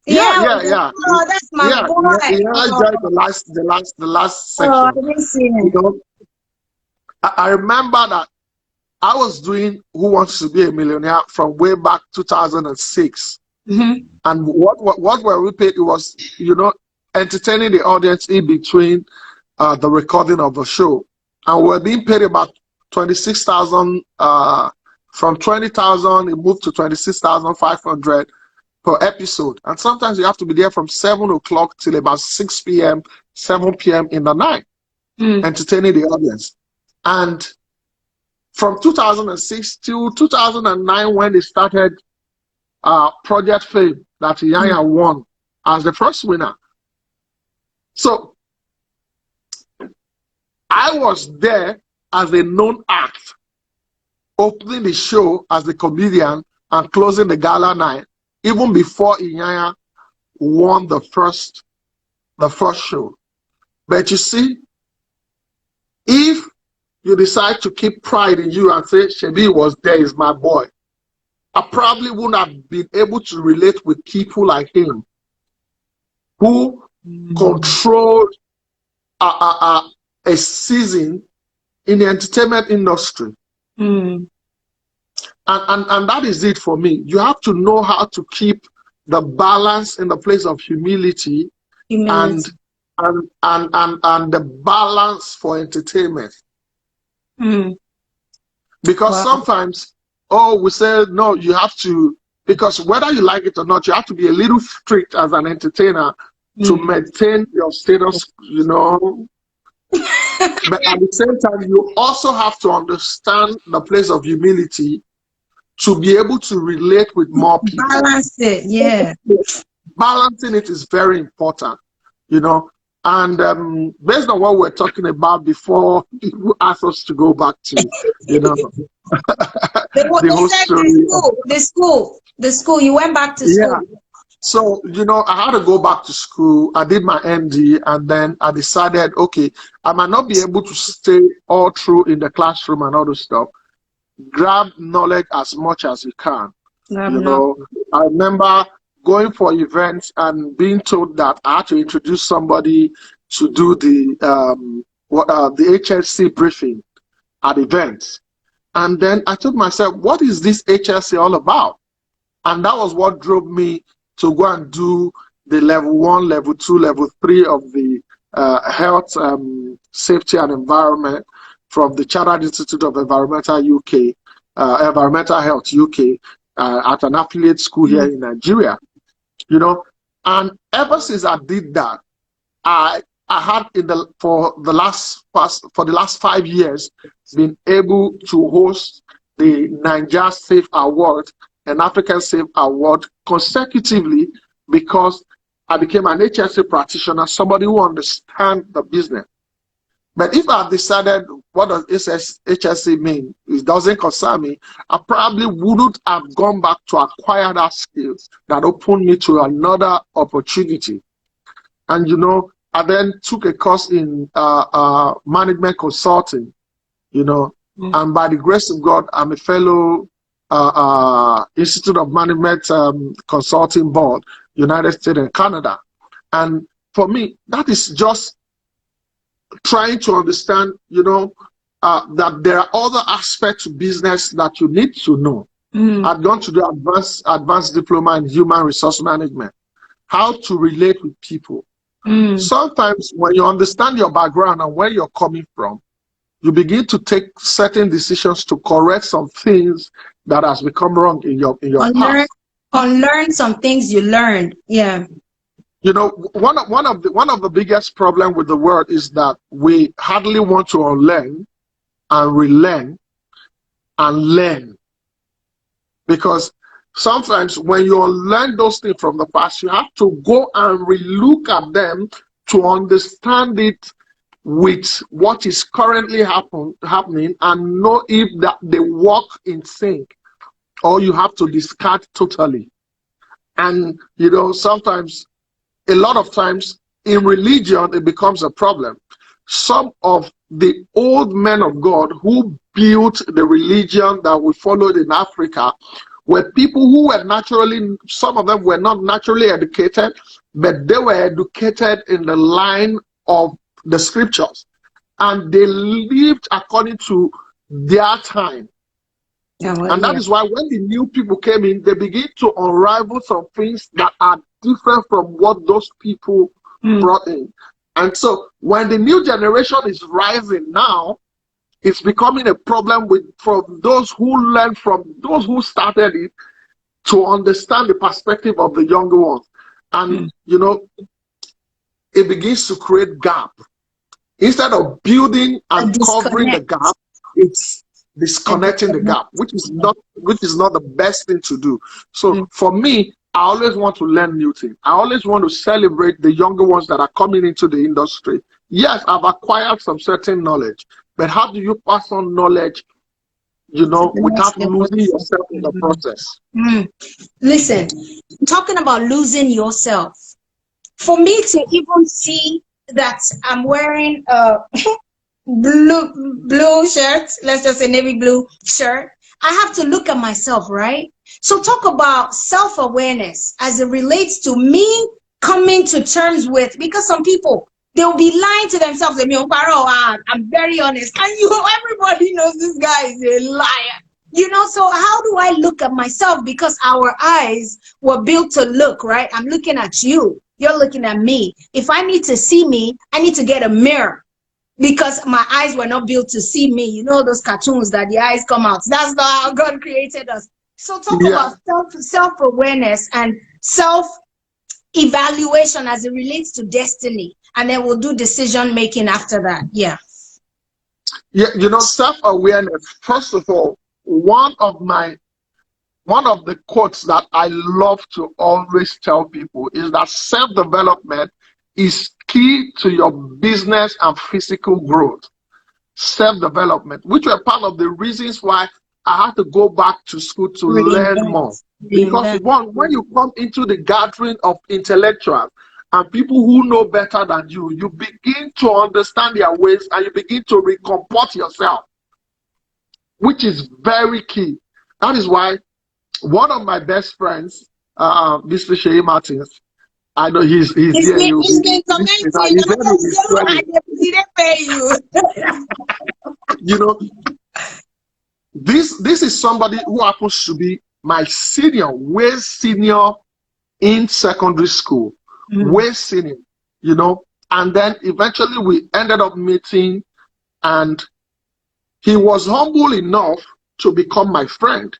Speaker 2: yeah.
Speaker 1: Oh, that's my boy.
Speaker 2: I enjoyed the last section.
Speaker 1: I didn't see him.
Speaker 2: I remember that I was doing Who Wants to Be a Millionaire from way back 2006. And what were we paid? It was, entertaining the audience in between the recording of the show. And we're being paid about 26,000, from 20,000, it moved to 26,500 per episode. And sometimes you have to be there from 7 o'clock till about 6 p.m., 7 p.m. in the night, entertaining the audience. And from 2006 to 2009, when they started Project Fame, that Yanya won as the first winner. So I was there as a known act, opening the show as the comedian and closing the gala night, even before Inyanya won the first show. But you see, if you decide to keep pride in you and say, Shebi was there, is my boy, I probably wouldn't have been able to relate with people like him who controlled a season in the entertainment industry.
Speaker 1: Mm.
Speaker 2: And that is it for me. You have to know how to keep the balance in the place of humility,
Speaker 1: Humility.
Speaker 2: and the balance for entertainment.
Speaker 1: Mm.
Speaker 2: Because
Speaker 1: Wow.
Speaker 2: sometimes, we say, no, you have to, because whether you like it or not, you have to be a little strict as an entertainer to maintain your status, But at the same time, you also have to understand the place of humility to be able to relate with more people.
Speaker 1: Balance it, yeah.
Speaker 2: Balancing it is very important, And based on what we're talking about before, people asked us to go back to, the
Speaker 1: They
Speaker 2: whole
Speaker 1: said
Speaker 2: story.
Speaker 1: the school. You went back to
Speaker 2: Yeah.
Speaker 1: school.
Speaker 2: So, I had to go back to school. I did my MD, and then I decided, okay, I might not be able to stay all through in the classroom and all this stuff. Grab knowledge as much as you can. I remember going for events and being told that I had to introduce somebody to do the HSC briefing at events. And then I told myself, what is this HSC all about? And that was what drove me to go and do the level 1, level 2, level 3 of the health, safety and environment from the Chartered Institute of Environmental Health UK, at an affiliate school here in Nigeria. And ever since I did that, I had for the last 5 years been able to host the Niger Safe Award and African Safe Award consecutively, because I became an HSC practitioner, somebody who understands the business. But if I decided, what does HSC mean? It doesn't concern me. I probably wouldn't have gone back to acquire that skills that opened me to another opportunity. And I then took a course in management consulting, and by the grace of God, I'm a fellow Institute of Management Consulting Board, United States and Canada. And for me, that is just trying to understand, that there are other aspects of business that you need to know. I've gone to do advanced diploma in human resource management, how to relate with people. Sometimes when you understand your background and where you're coming from, you begin to take certain decisions to correct some things that has become wrong in your past.
Speaker 1: Unlearn some things you learned. Yeah.
Speaker 2: One of the biggest problem with the world is that we hardly want to unlearn and relearn and learn. Because sometimes when you unlearn those things from the past, you have to go and relook at them to understand it with what is currently happening and know if that they work in sync, or you have to discard totally. And sometimes, a lot of times in religion, it becomes a problem. Some of the old men of God who built the religion that we followed in Africa were people who were some of them were not naturally educated, but they were educated in the line of the scriptures, and they lived according to their time. And that is why when the new people came in, they begin to unravel some things that are different from what those people brought in. And so when the new generation is rising now, it's becoming a problem from those who learned from those who started it to understand the perspective of the younger ones. And it begins to create gap. Instead of building and covering the gap, it's disconnecting the gap, which is not the best thing to do. So for me, I always want to learn new things. I always want to celebrate the younger ones that are coming into the industry. Yes, I've acquired some certain knowledge, but how do you pass on knowledge, without losing yourself in the process?
Speaker 1: Listen, talking about losing yourself, for me to even see that I'm wearing a blue shirt, let's just say navy blue shirt, I have to look at myself, right? So talk about self-awareness as it relates to me coming to terms with, because some people, They'll be lying to themselves. I'm very honest. And everybody knows this guy is a liar. So how do I look at myself? Because our eyes were built to look, right? I'm looking at you. You're looking at me. If I need to see me, I need to get a mirror, because my eyes were not built to see me. Those cartoons that the eyes come out. That's not how God created us. So talk about self-awareness and self-evaluation as it relates to destiny. And then we'll do decision making after that. Yeah.
Speaker 2: Yeah, self-awareness. First of all, one of the quotes that I love to always tell people is that self-development is key to your business and physical growth. Self-development, which were part of the reasons why I had to go back to school to learn more. Because when you come into the gathering of intellectuals and people who know better than you, you begin to understand their ways and you begin to recomport yourself, which is very key. That is why one of my best friends, Mr. Seyi Martins, I know he's here.
Speaker 1: He's been commenting. He didn't pay you.
Speaker 2: This is somebody who happens to be my senior, way senior in secondary school, way senior, and then eventually we ended up meeting, and he was humble enough to become my friend.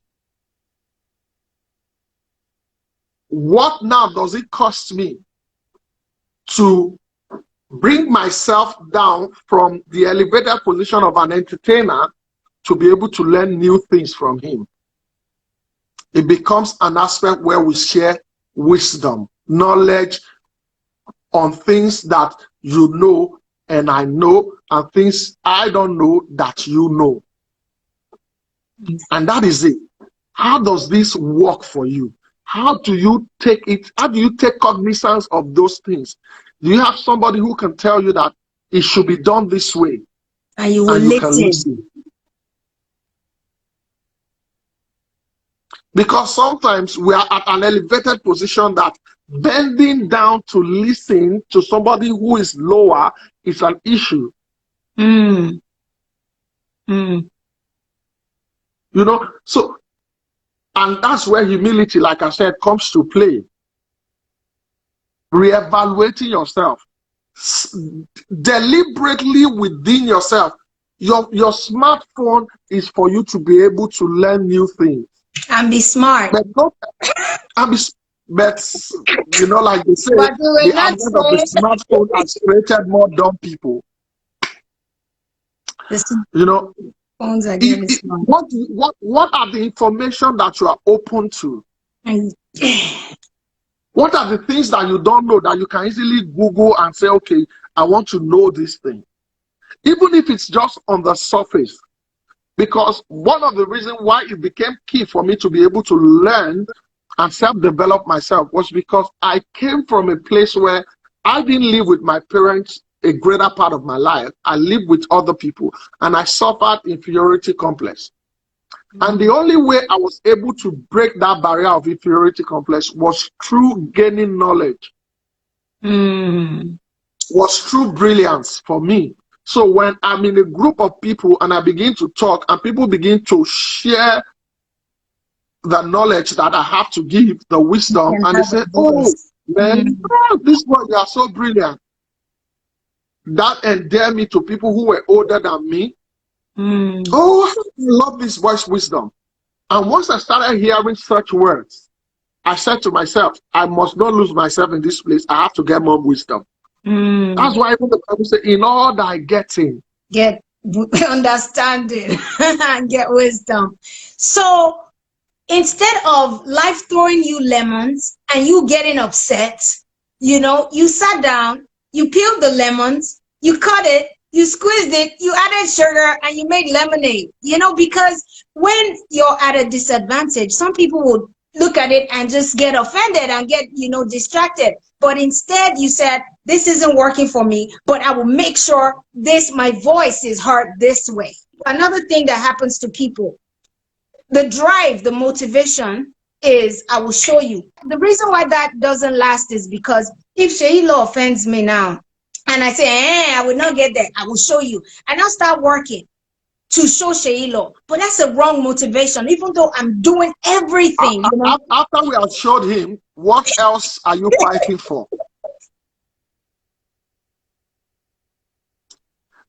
Speaker 2: What now does it cost me to bring myself down from the elevated position of an entertainer to be able to learn new things from him? It becomes an aspect where we share wisdom, knowledge on things that you know and I know, and things I don't know that you know. And that is it. How does this work for you? How do you take it? How do you take cognizance of those things? Do you have somebody who can tell you that it should be done this way?
Speaker 1: And you will listen.
Speaker 2: Because sometimes we are at an elevated position that bending down to listen to somebody who is lower is an issue. So, and that's where humility, like I said, comes to play. Reevaluating yourself. Deliberately within yourself. Your smartphone is for you to be able to learn new things.
Speaker 1: And be smart.
Speaker 2: But like they say, the advent of the smartphone has created more dumb people.
Speaker 1: Phones are getting smart.
Speaker 2: What are the information that you are open to? What are the things that you don't know that you can easily Google and say, okay, I want to know this thing? Even if it's just on the surface. Because one of the reasons why it became key for me to be able to learn and self-develop myself was because I came from a place where I didn't live with my parents a greater part of my life. I lived with other people and I suffered inferiority complex. And the only way I was able to break that barrier of inferiority complex was through gaining knowledge. Was through brilliance for me. So when I'm in a group of people and I begin to talk and people begin to share the knowledge that I have to give, the wisdom, and they say, oh, man, this boy, you are so brilliant. That endeared me to people who were older than me. Oh, I love this boy's wisdom. And once I started hearing such words, I said to myself, I must not lose myself in this place. I have to get more wisdom. That's why even the Bible says, in all thy getting,
Speaker 1: get understanding and get wisdom. So instead of life throwing you lemons and you getting upset, you sat down, you peeled the lemons, you cut it, you squeezed it, you added sugar, and you made lemonade. Because when you're at a disadvantage, some people will look at it and just get offended and get, distracted. But instead you said, this isn't working for me, but I will make sure my voice is heard this way. Another thing that happens to people, the drive, the motivation is, I will show you. The reason why that doesn't last is because if Seyi offends me now, And I say, I will not get that. I will show you. And I'll start working to show Seyi love. But that's a wrong motivation, even though I'm doing everything, you know.
Speaker 2: After we have showed him, what else are you fighting for?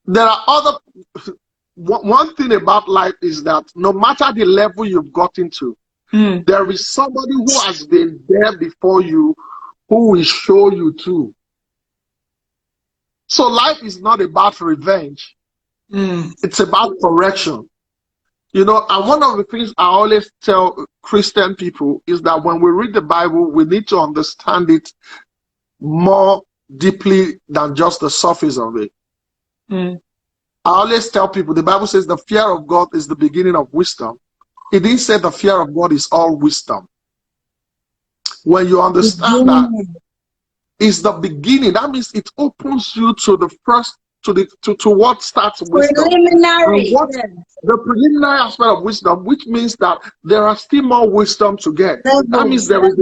Speaker 2: There are other. One thing about life is that no matter the level you've gotten to, there is somebody who has been there before you who will show you too. So life is not about revenge. It's about correction. You know, and one of the things I always tell Christian people is that when we read the Bible, we need to understand it more deeply than just the surface of it. I always tell people, the Bible says the fear of God is the beginning of wisdom. It didn't say the fear of God is all wisdom. When you understand that it's the beginning, that means it opens you to the first, to what starts wisdom.
Speaker 1: Preliminary.
Speaker 2: The preliminary aspect of wisdom, which means that there are still more wisdom to get. That means there is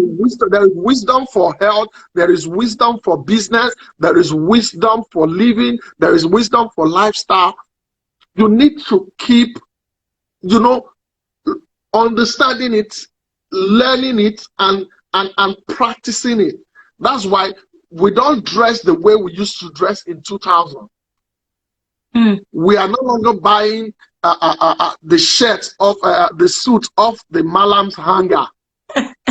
Speaker 2: wisdom for health, there is wisdom for business, there is wisdom for living, there is wisdom for lifestyle. You need to keep, you know, understanding it, learning it, and practicing it. That's why we don't dress the way we used to dress in 2000. We are no longer buying the shirt of the suit off the Malam's hanger.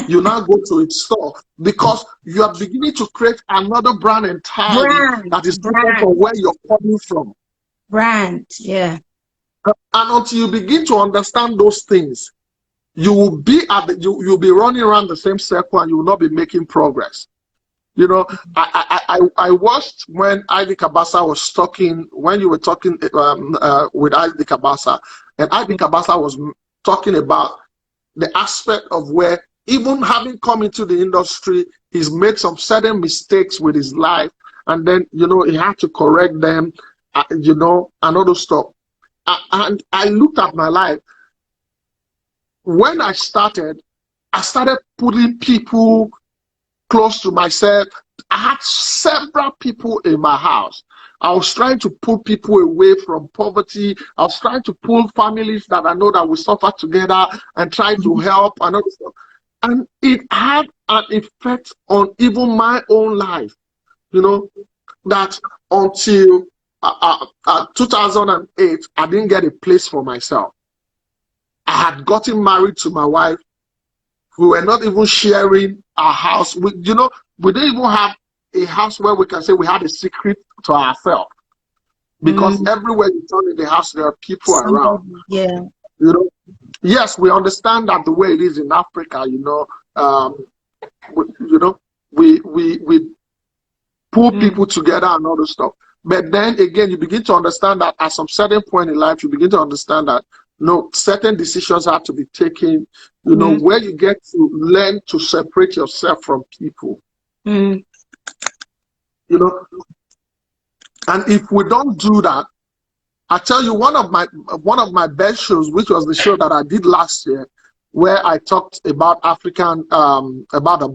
Speaker 2: You now go to its store because you are beginning to create another brand entirely that is different from where you're coming from.
Speaker 1: Yeah.
Speaker 2: And until you begin to understand those things, you will be you'll be running around the same circle and you will not be making progress. You know, I watched when Ivy Kabasa was talking, when you were talking with Ivy Kabasa, and Ivy Kabasa was talking about the aspect of where, even having come into the industry, he's made some certain mistakes with his life, and then, you know, he had to correct them, you know, and all those stuff. And I looked at my life. When I started putting people close to myself. I had several people in my house. I was trying to pull people away from poverty. I was trying to pull families that I know that we suffer together and try to help and all this stuff. And it had an effect on even my own life, you know, that until 2008, I didn't get a place for myself. I had gotten married to my wife. We were not even sharing our house. We didn't even have a house where we can say we had a secret to ourselves. Because everywhere you turn in the house, there are people around.
Speaker 1: Yeah.
Speaker 2: You know, yes, we understand that the way it is in Africa, you know, we pull people together and all this stuff. But then again, you begin to understand that at some certain point in life, you begin to understand that no, certain decisions have to be taken, you know, where you get to learn to separate yourself from people. You know, and if we don't do that, I tell you, one of my best shows, which was the show that I did last year, where I talked about African, about the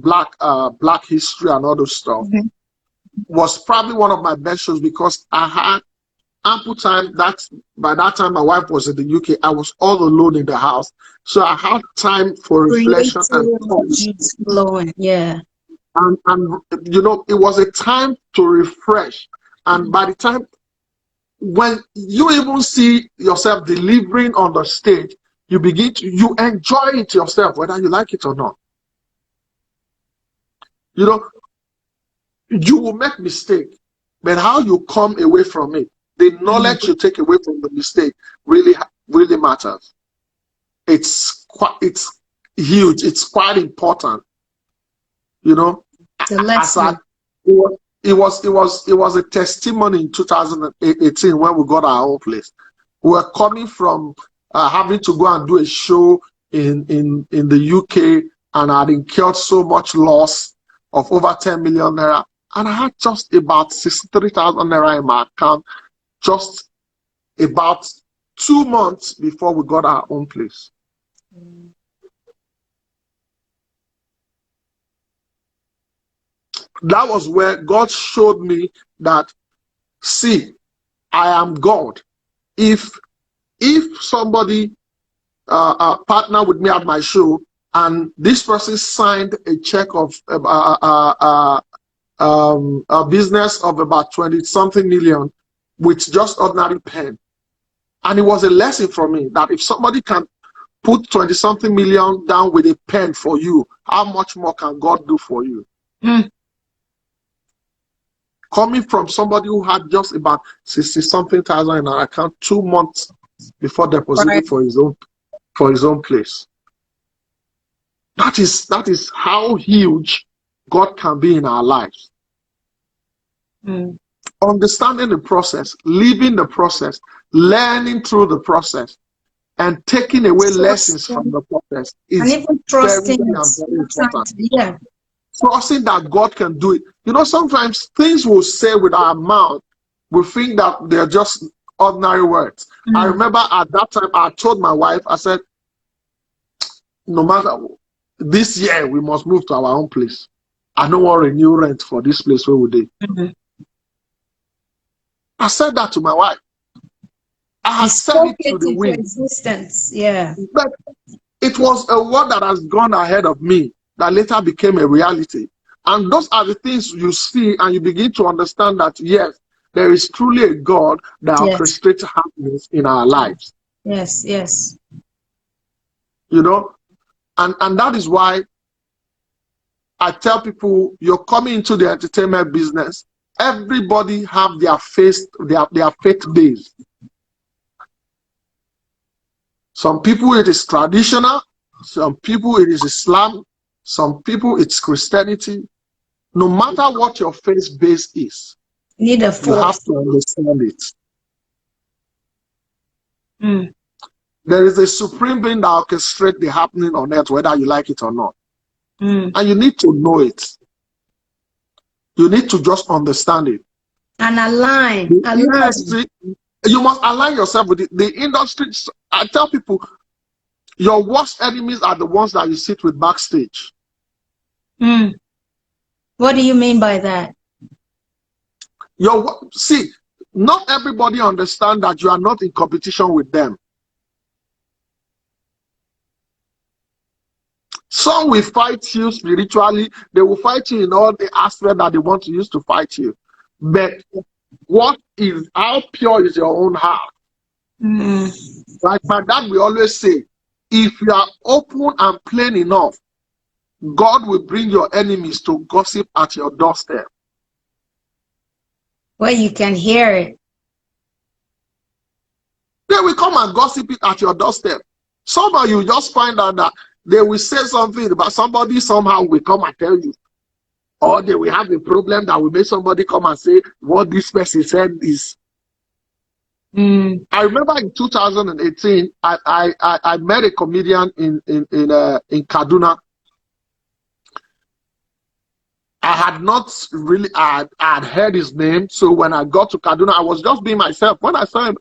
Speaker 2: black history and all those stuff, was probably one of my best shows because I had ample time. By that time my wife was in the UK. I was all alone in the house, so I had time for reflection and
Speaker 1: flowing. Yeah.
Speaker 2: And you know, it was a time to refresh. And by the time when you even see yourself delivering on the stage, you enjoy it yourself, whether you like it or not. You know, you will make mistake, but how you come away from it, the knowledge you take away from the mistake really matters. It's huge. It's quite important. You know, it was a testimony in 2018 when we got our own place. We were coming from having to go and do a show in the UK, and I had incurred so much loss of over 10 million naira, and I had just about 63,000 naira in my account, just about 2 months before we got our own place. That was where God showed me that See, I am God. If somebody partner with me at my show, and this person signed a check of a business of about 20 something million with just ordinary pen, and it was a lesson for me that if somebody can put 20 something million down with a pen for you, how much more can God do for you? Coming from somebody who had just about 60 something thousand in our account 2 months before depositing for his own place. That is how huge God can be in our lives. Understanding the process, living the process, learning through the process, and taking away lessons from the process is
Speaker 1: and even trusting
Speaker 2: very important.
Speaker 1: Yeah.
Speaker 2: Trusting that God can do it. You know, sometimes things we'll say with our mouth, we think that they're just ordinary words. I remember at that time, I told my wife, I said, no matter this year, we must move to our own place. I don't want a new rent for this place where we did. I said that to my wife. I had said it to the wind.
Speaker 1: Existence. Yeah.
Speaker 2: But it was a word that has gone ahead of me that later became a reality. And those are the things you see, and you begin to understand that, yes, there is truly a God that orchestrates happiness in our lives.
Speaker 1: Yes, yes.
Speaker 2: You know, and that is why I tell people, you're coming into the entertainment business, everybody have their faith base. Some people it is traditional, some people it is Islam, some people it's Christianity. No matter what your faith base is,
Speaker 1: you have
Speaker 2: to understand it. There is a supreme being that orchestrates the happening on earth, whether you like it or not. And you need to know it. You need to just understand it.
Speaker 1: And align.
Speaker 2: Industry, you must align yourself with it. The industry, I tell people, your worst enemies are the ones that you sit with backstage.
Speaker 1: What do you mean by that?
Speaker 2: See, not everybody understands that you are not in competition with them. Some will fight you spiritually. They will fight you in all the aspects that they want to use to fight you. But how pure is your own heart? Like my dad will always say, if you are open and plain enough, God will bring your enemies to gossip at your doorstep.
Speaker 1: Well, you can hear it.
Speaker 2: They will come and gossip it at your doorstep. Some of you just find out that they will say something about somebody, somehow will come and tell you. Or they will have a problem that will make somebody come and say what this person said is. I remember in 2018, I met a comedian in Kaduna. I had not really, I had heard his name. So when I got to Kaduna, I was just being myself. When I saw him,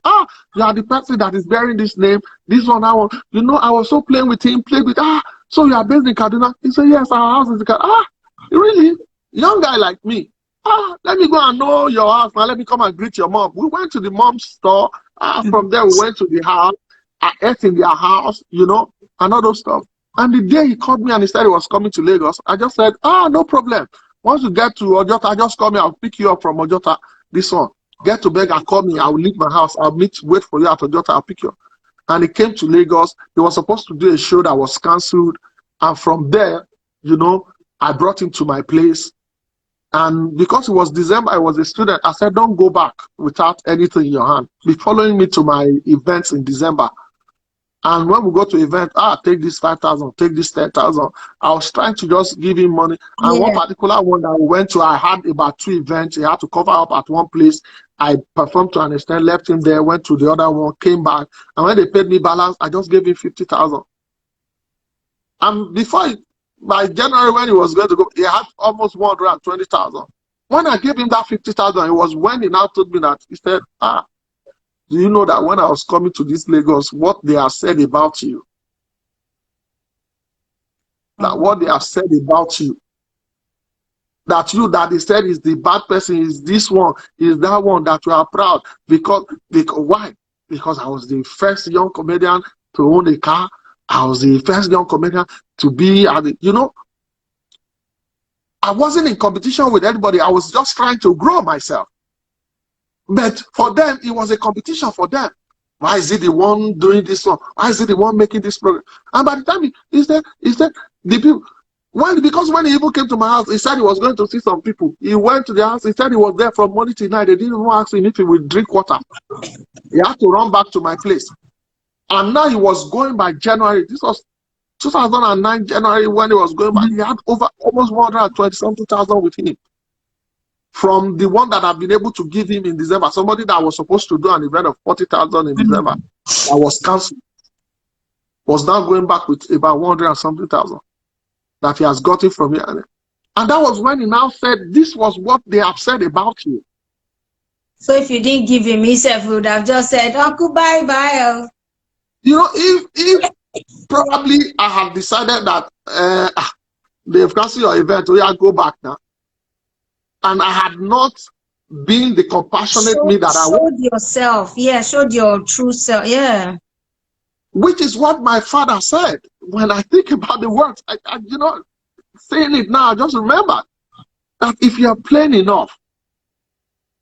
Speaker 2: you are the person that is bearing this name. This one, I was so playing with him, so you are based in Kaduna? He said, yes, our house is in Kaduna. Really? Young guy like me. Let me go and know your house. Now let me come and greet your mom. We went to the mom's store. From there, we went to the house. I ate in their house, and all those stuff. And the day he called me and he said he was coming to Lagos, I just said, no problem. Once you get to Ojota, just call me. I'll pick you up from Ojota. This one. Get to Bega, call me. I'll leave my house. Wait for you at Ojota. I'll pick you up. And he came to Lagos. He was supposed to do a show that was cancelled. And from there, I brought him to my place. And because it was December, I was a student. I said, don't go back without anything in your hand. Be following me to my events in December. And when we go to event, take this 5,000, take this 10,000. I was trying to just give him money. And one particular one that we went to, I had about 2 events. He had to cover up at one place. I performed to an extent, left him there, went to the other one, came back. And when they paid me balance, I just gave him 50,000. And by January, when he was going to go, he had almost 120,000. When I gave him that 50,000, it was when he now told me that, he said, do you know that when I was coming to this Lagos, what they have said about you? That what they have said about you. That you that they said is the bad person, is this one, is that one, that you are proud. Because why? Because I was the first young comedian to own a car. I was the first young comedian to be at the, I wasn't in competition with anybody. I was just trying to grow myself. But for them, it was a competition for them. Why is it the one doing this one? Why is it the one making this program? And by the time he said the people, because when he even came to my house, he said he was going to see some people. He went to the house. He said he was there from morning till night. They didn't even ask him if he would drink water. He had to run back to my place. And now he was going by January. This was 2009 January when he was going back. He had over almost 120,000 with him. From the one that I've been able to give him in December, somebody that was supposed to do an event of 40,000 in December, that was cancelled, was now going back with about 100 and something thousand that he has gotten from me. And that was when he now said, this was what they have said about you.
Speaker 1: So if you didn't give him, himself would have just said, Uncle, bye.
Speaker 2: If probably I have decided that they've canceled your event, so yeah, go back now. And I had not been the compassionate me that I was.
Speaker 1: Showed yourself, yeah, showed your true self, yeah.
Speaker 2: Which is what my father said. When I think about the words, I saying it now, I just remember that if you are plain enough,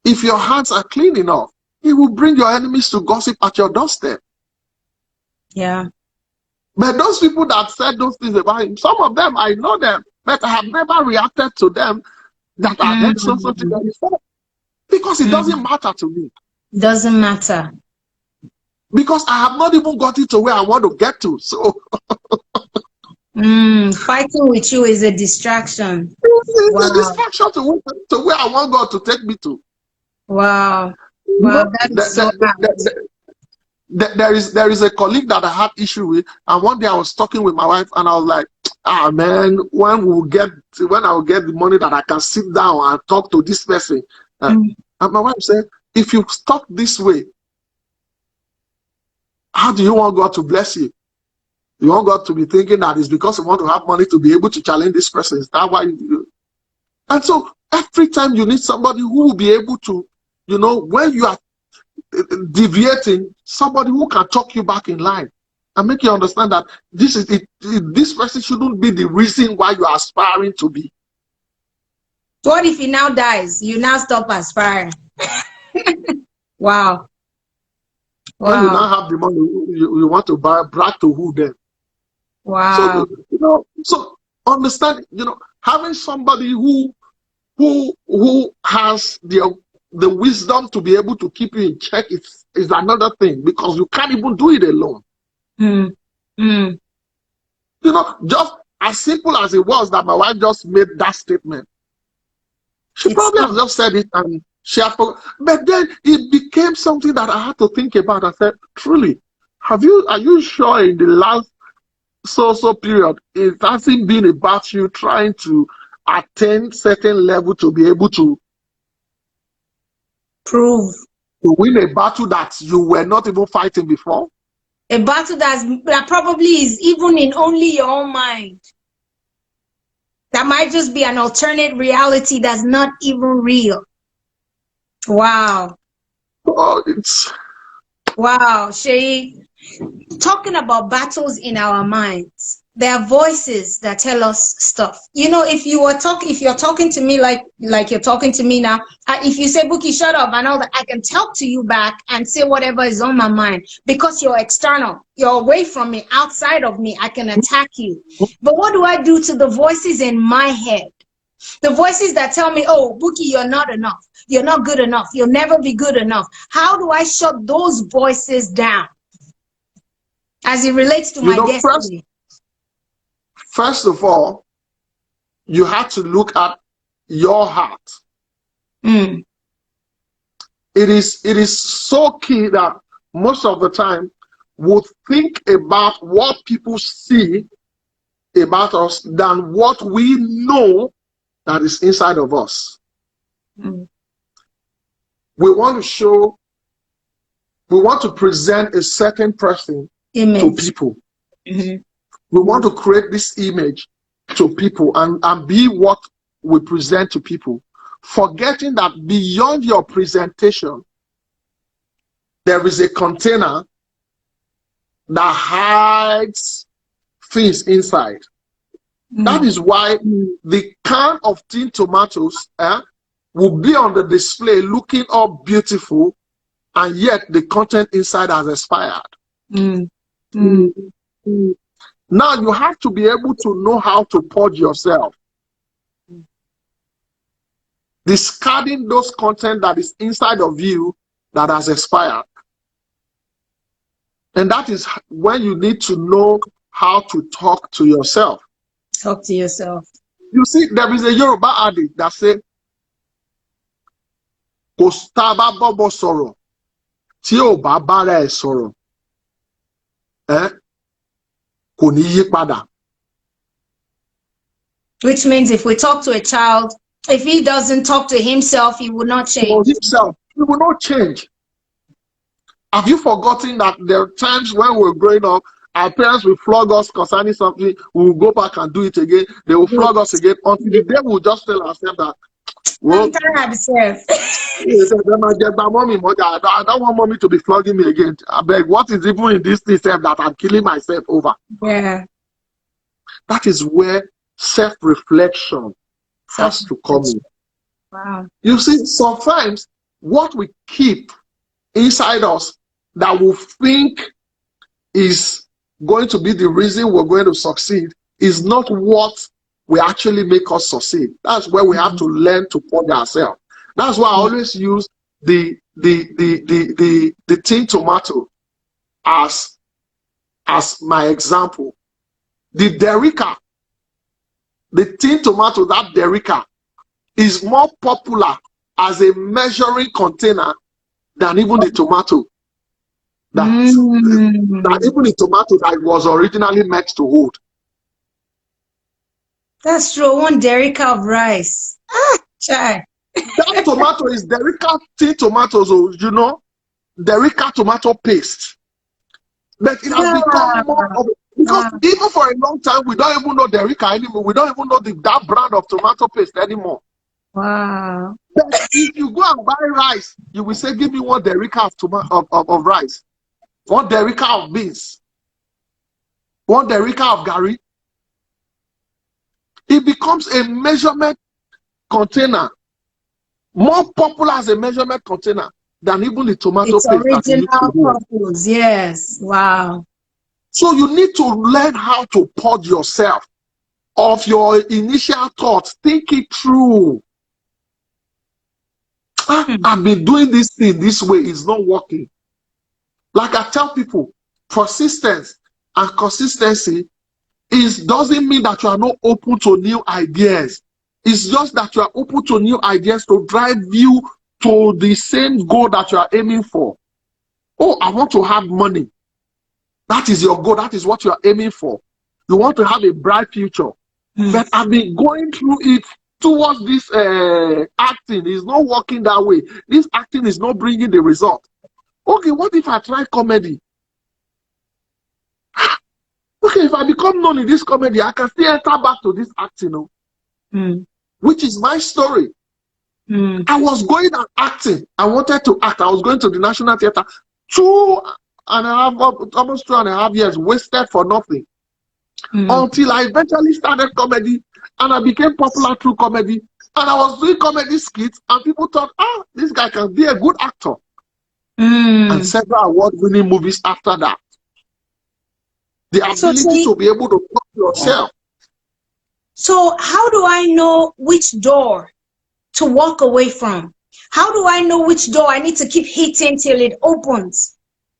Speaker 2: if your hands are clean enough, it will bring your enemies to gossip at your doorstep.
Speaker 1: Yeah.
Speaker 2: But those people that said those things about him, some of them, I know them, but I have never reacted to them that I heard something before. Because it doesn't matter to me.
Speaker 1: Doesn't matter.
Speaker 2: Because I have not even gotten to where I want to get to. So
Speaker 1: fighting with you is a distraction.
Speaker 2: It's a distraction to where I want God to take me to.
Speaker 1: Wow. Wow,
Speaker 2: there is a colleague that I had issue with, and one day I was talking with my wife, and I was like, man, when I will get the money that I can sit down and talk to this person. And my wife said, if you talk this way, how do you want God to bless you? You want God to be thinking that it's because you want to have money to be able to challenge this person. Is that why you do? And so every time you need somebody who will be able to, when you are deviating, somebody who can talk you back in line and make you understand that this person shouldn't be the reason why you are aspiring to be.
Speaker 1: What if he now dies? You now stop aspiring. Wow.
Speaker 2: When you now have the money, you want to brag to who then?
Speaker 1: Wow.
Speaker 2: So understand, having somebody who has the wisdom to be able to keep you in check is another thing, because you can't even do it alone. Just as simple as it was that my wife just made that statement. She probably has just said it and she had forgotten. But then it became something that I had to think about. I said, truly, are you sure in the last so period it hasn't been about you trying to attain certain level to be able to
Speaker 1: prove
Speaker 2: to win a battle that you were not even fighting before?
Speaker 1: A battle that probably is even in only your own mind. That might just be an alternate reality that's not even real. Wow.
Speaker 2: Oh,
Speaker 1: wow, Seyi. Talking about battles in our minds, there are voices that tell us stuff. If you're talking to me like you're talking to me now, if you say, Bouquie, shut up and all that, I can talk to you back and say whatever is on my mind, because you're external. You're away from me, outside of me. I can attack you. But what do I do to the voices in my head? The voices that tell me, oh, Bouquie, you're not enough. You're not good enough. You'll never be good enough. How do I shut those voices down as it relates to my destiny?
Speaker 2: First of all, you have to look at your heart. It is so key that most of the time we'll think about what people see about us than what we know that is inside of us. We want to present a certain person to people. We want to create this image to people and be what we present to people, forgetting that beyond your presentation, there is a container that hides things inside. That is why the can of tin tomatoes will be on the display looking all beautiful, and yet the content inside has expired. Now you have to be able to know how to purge yourself, discarding those content that is inside of you that has expired. And that is when you need to know how to talk to yourself.
Speaker 1: Talk to yourself.
Speaker 2: You see, there is a Yoruba adage that says, "Kò tá bá bọ́bọ́ sọ̀rọ̀, tí ò bá bára ẹ̀ sọ̀rọ̀, kò ní yí padà."
Speaker 1: Which means if we talk to a child, if he doesn't talk to himself, he will not change.
Speaker 2: For himself, he will not change. Have you forgotten that there are times when we're growing up, our parents will flog us concerning something, we will go back and do it again, they will flog us again, until the day we'll just tell ourselves that, well,
Speaker 1: I'm tired.
Speaker 2: I don't want mommy to be flogging me again. I beg, what is even in this system that I'm killing myself over?
Speaker 1: Yeah.
Speaker 2: That is where self-reflection has to come in.
Speaker 1: Wow.
Speaker 2: You see, sometimes what we keep inside us that we think is going to be the reason we're going to succeed is not what will actually make us succeed. That's where we have to learn to purge ourselves. That's why I always use the tin tomato as my example. The Derica, the tin tomato, that Derica is more popular as a measuring container than even the tomato that even the tomato that was originally meant to hold.
Speaker 1: That's true. One Derica of rice. Chai.
Speaker 2: That tomato is Derica tin tomatoes, you know, Derica tomato paste. But it has become more of, because even for a long time we don't even know Derica anymore. We don't even know that brand of tomato paste anymore.
Speaker 1: Wow.
Speaker 2: But if you go and buy rice, you will say, "Give me one Derica of rice, one Derica of beans, one Derica of gari." It becomes a measurement container, more popular as a measurement container than even the tomato
Speaker 1: It's
Speaker 2: paste that you use to hold.
Speaker 1: purpose. Yes. Wow.
Speaker 2: So you need to learn how to purge yourself of your initial thoughts. Think it through. I've been doing this thing this way, it's not working. Like I tell people, persistence and consistency doesn't mean that you are not open to new ideas. It's just that you are open to new ideas to drive you to the same goal that you are aiming for. Oh, I want to have money. That is your goal. That is what you are aiming for. You want to have a bright future. But I've been going through it towards this acting. Is not working that way. This acting is not bringing the result. Okay, what if I try comedy? Okay, if I become known in this comedy, I can still enter back to this acting, which is my story. I was going and acting. I wanted to act. I was going to the National Theatre. Almost 2.5 years wasted for nothing. Until I eventually started comedy and I became popular through comedy. And I was doing comedy skits and people thought, this guy can be a good actor. And several award-winning movies after that. The ability to be able to talk to yourself.
Speaker 1: So how do I know which door to walk away from? How do I know which door I need to keep hitting till it opens?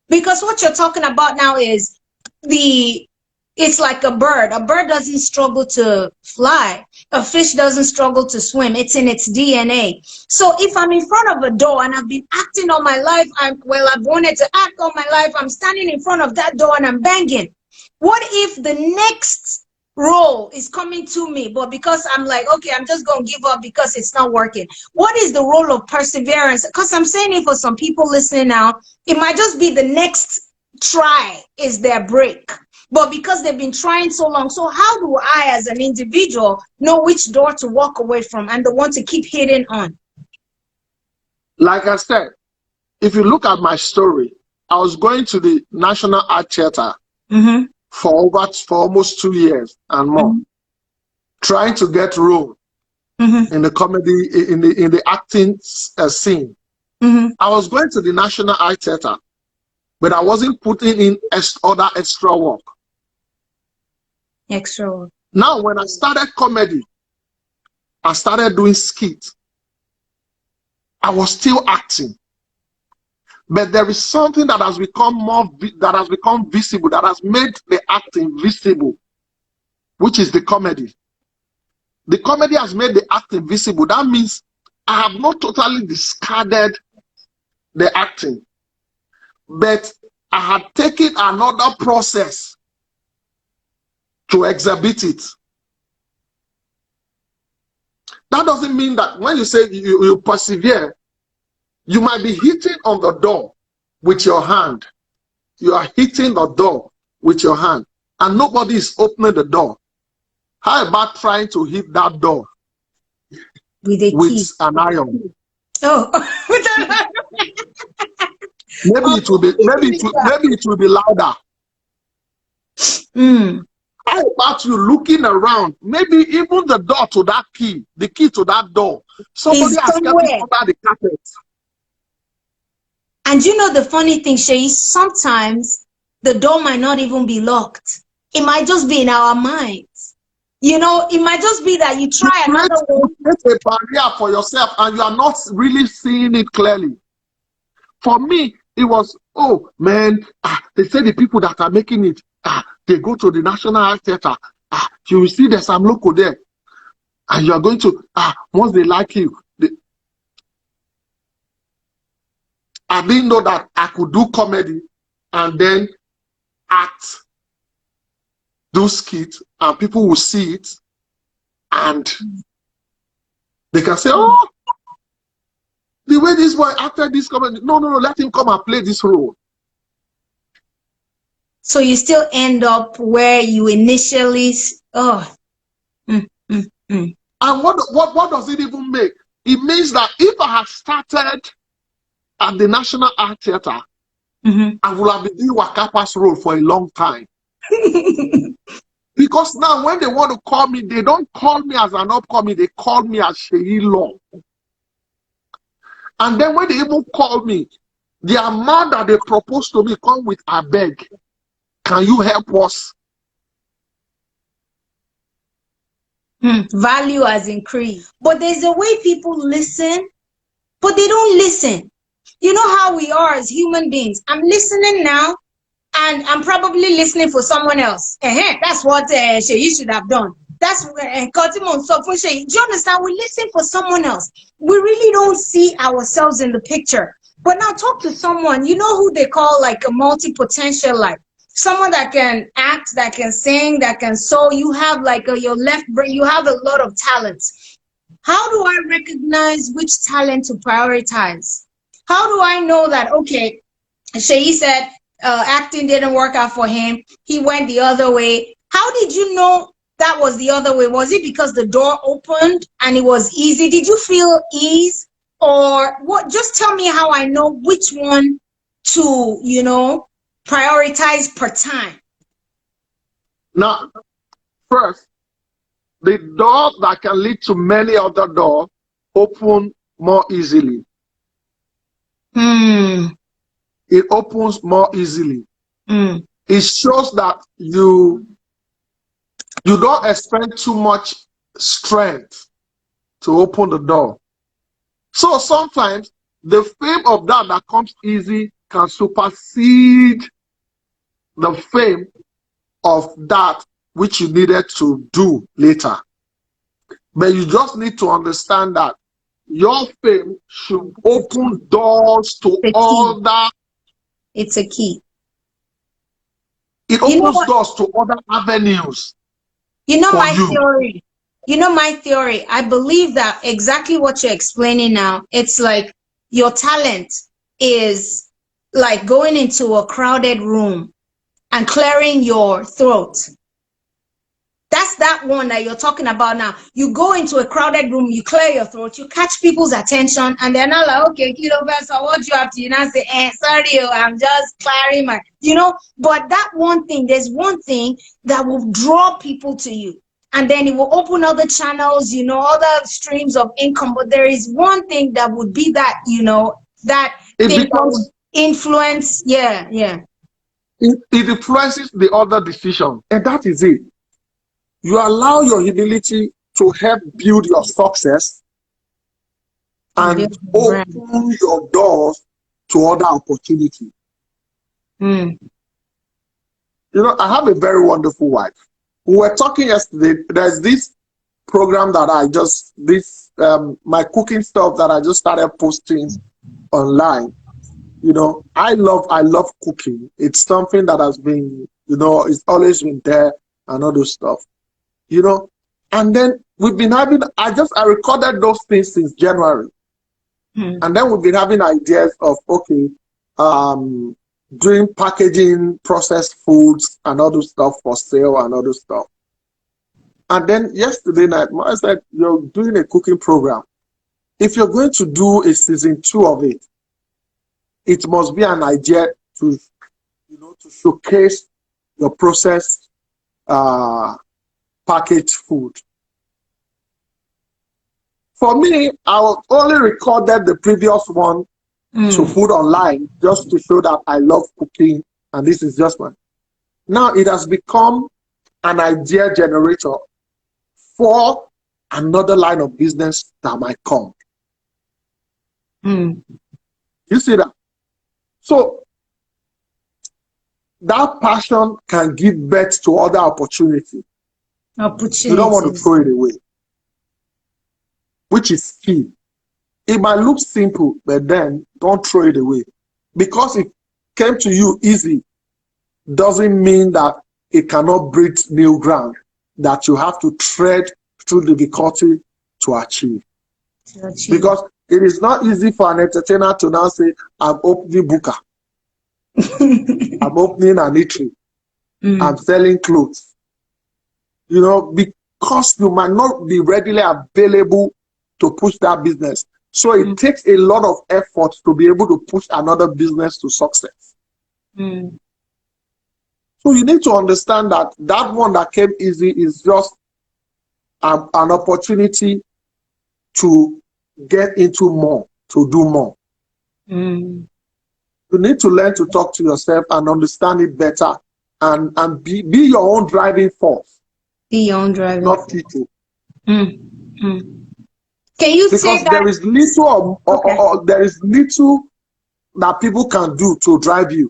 Speaker 1: Because what you're talking about now is it's like a bird. A bird doesn't struggle to fly. A fish doesn't struggle to swim. It's in its DNA. So if I'm in front of a door and I've been acting all my life, I've wanted to act all my life, I'm standing in front of that door and I'm banging. What if the next role is coming to me, but because I'm like, okay, I'm just going to give up because it's not working? What is the role of perseverance? Because I'm saying it for some people listening now, it might just be the next try is their break. But because they've been trying so long, so how do I as an individual know which door to walk away from and the one to keep hitting on?
Speaker 2: Like I said, if you look at my story, I was going to the National Art Theater for almost 2 years and more, trying to get role in the comedy, in the acting scene. I was going to the National Art Theater, but I wasn't putting in other extra work.
Speaker 1: Extra work.
Speaker 2: Now, when I started comedy, I started doing skits. I was still acting. But there is something that has become visible, that has made the acting visible, which is the comedy. The comedy has made the acting visible. That means I have not totally discarded the acting, but I had taken another process to exhibit it. That doesn't mean that when you say you persevere, you might be hitting on the door with your hand. You are hitting the door with your hand, and nobody is opening the door. How about trying to hit that door with an iron?
Speaker 1: Oh,
Speaker 2: maybe it will be louder. How about you looking around? Maybe even the door to that key, the key to that door, somebody has kept it under the carpet.
Speaker 1: And you know the funny thing, Seyi, sometimes the door might not even be locked. It might just be in our minds. You know, it might just be that you try another way.
Speaker 2: You create a barrier for yourself and you are not really seeing it clearly. For me, it was, oh man, they say the people that are making it, they go to the National Art Theater. You will see there's some local there. And you are going to, once they like you, I didn't know that I could do comedy and then act, do skits, and people will see it and they can say, oh, the way this boy acted this comedy, no, let him come and play this role.
Speaker 1: So you still end up where you initially, And
Speaker 2: what does it even make? It means that if I had started at the National Art Theater, I would have been doing Wakapa's role for a long time. Because now when they want to call me, they don't call me as an upcoming, they call me as Seyi Law. And then when they even call me, the amount that they propose to me come with a beg. Can you help us?
Speaker 1: Value has increased. But there's a way people listen, but they don't listen. You know how we are as human beings. I'm listening now, and I'm probably listening for someone else. That's what Seyi should have done. That's Kotimon. So for Seyi, do you understand? We listen for someone else. We really don't see ourselves in the picture. But now talk to someone, you know who they call like a multi-potential, like someone that can act, that can sing, that can sew. You have like your left brain, you have a lot of talents. How do I recognize which talent to prioritize? How do I know that, okay, Seyi said acting didn't work out for him. He went the other way. How did you know that was the other way? Was it because the door opened and it was easy? Did you feel ease? Or what? Just tell me how I know which one to, you know, prioritize per time.
Speaker 2: Now, first, the door that can lead to many other doors open more easily. It opens more easily. It shows that you don't expend too much strength to open the door. So sometimes the fame of that comes easy can supersede the fame of that which you needed to do later. But you just need to understand that your fame should open doors to other.
Speaker 1: It's a key.
Speaker 2: It opens doors to other avenues.
Speaker 1: You know my theory. You know my theory. I believe that exactly what you're explaining now. It's like your talent is like going into a crowded room and clearing your throat. That's that one that you're talking about now. You go into a crowded room, you clear your throat, you catch people's attention, and they're not like, okay, kilo verse, what you have to, you know, say, sorry, I'm just clearing my, but that one thing, there's one thing that will draw people to you. And then it will open other channels, other streams of income. But there is one thing that would be that, that
Speaker 2: It
Speaker 1: thing that would
Speaker 2: becomes,
Speaker 1: influence. Yeah.
Speaker 2: it influences the other decision. And that is it. You allow your humility to help build your success and open your doors to other opportunities. I have a very wonderful wife. We were talking yesterday. There's this program that my cooking stuff that I just started posting online. I love cooking. It's something that has been, it's always been there and all those stuff. And then we've been having, I recorded those things since January. And then we've been having ideas of, okay, doing packaging, processed foods and all those stuff for sale and all those stuff. And then yesterday night, I said, you're doing a cooking program. If you're going to do a season 2 of it, it must be an idea to showcase your processed packaged food. For me, I only recorded the previous one to put online just to show that I love cooking and this is just one. Now it has become an idea generator for another line of business that might come. You see that? So that passion can give birth to other opportunities. You don't want to throw it away, which is key. It might look simple, but then don't throw it away. Because it came to you easy doesn't mean that it cannot breed new ground, that you have to tread through difficulty to achieve. Because it is not easy for an entertainer to now say, I'm opening Buca. I'm opening an eatery. I'm selling clothes. Because you might not be readily available to push that business. So it takes a lot of effort to be able to push another business to success. So you need to understand that that one that came easy is just an opportunity to get into more, to do more. You need to learn to talk to yourself and understand it better and be your own driving force.
Speaker 1: Be your own driving
Speaker 2: not
Speaker 1: force.
Speaker 2: people.
Speaker 1: Can you
Speaker 2: Because
Speaker 1: say that?
Speaker 2: there is little or there is little that people can do to drive you.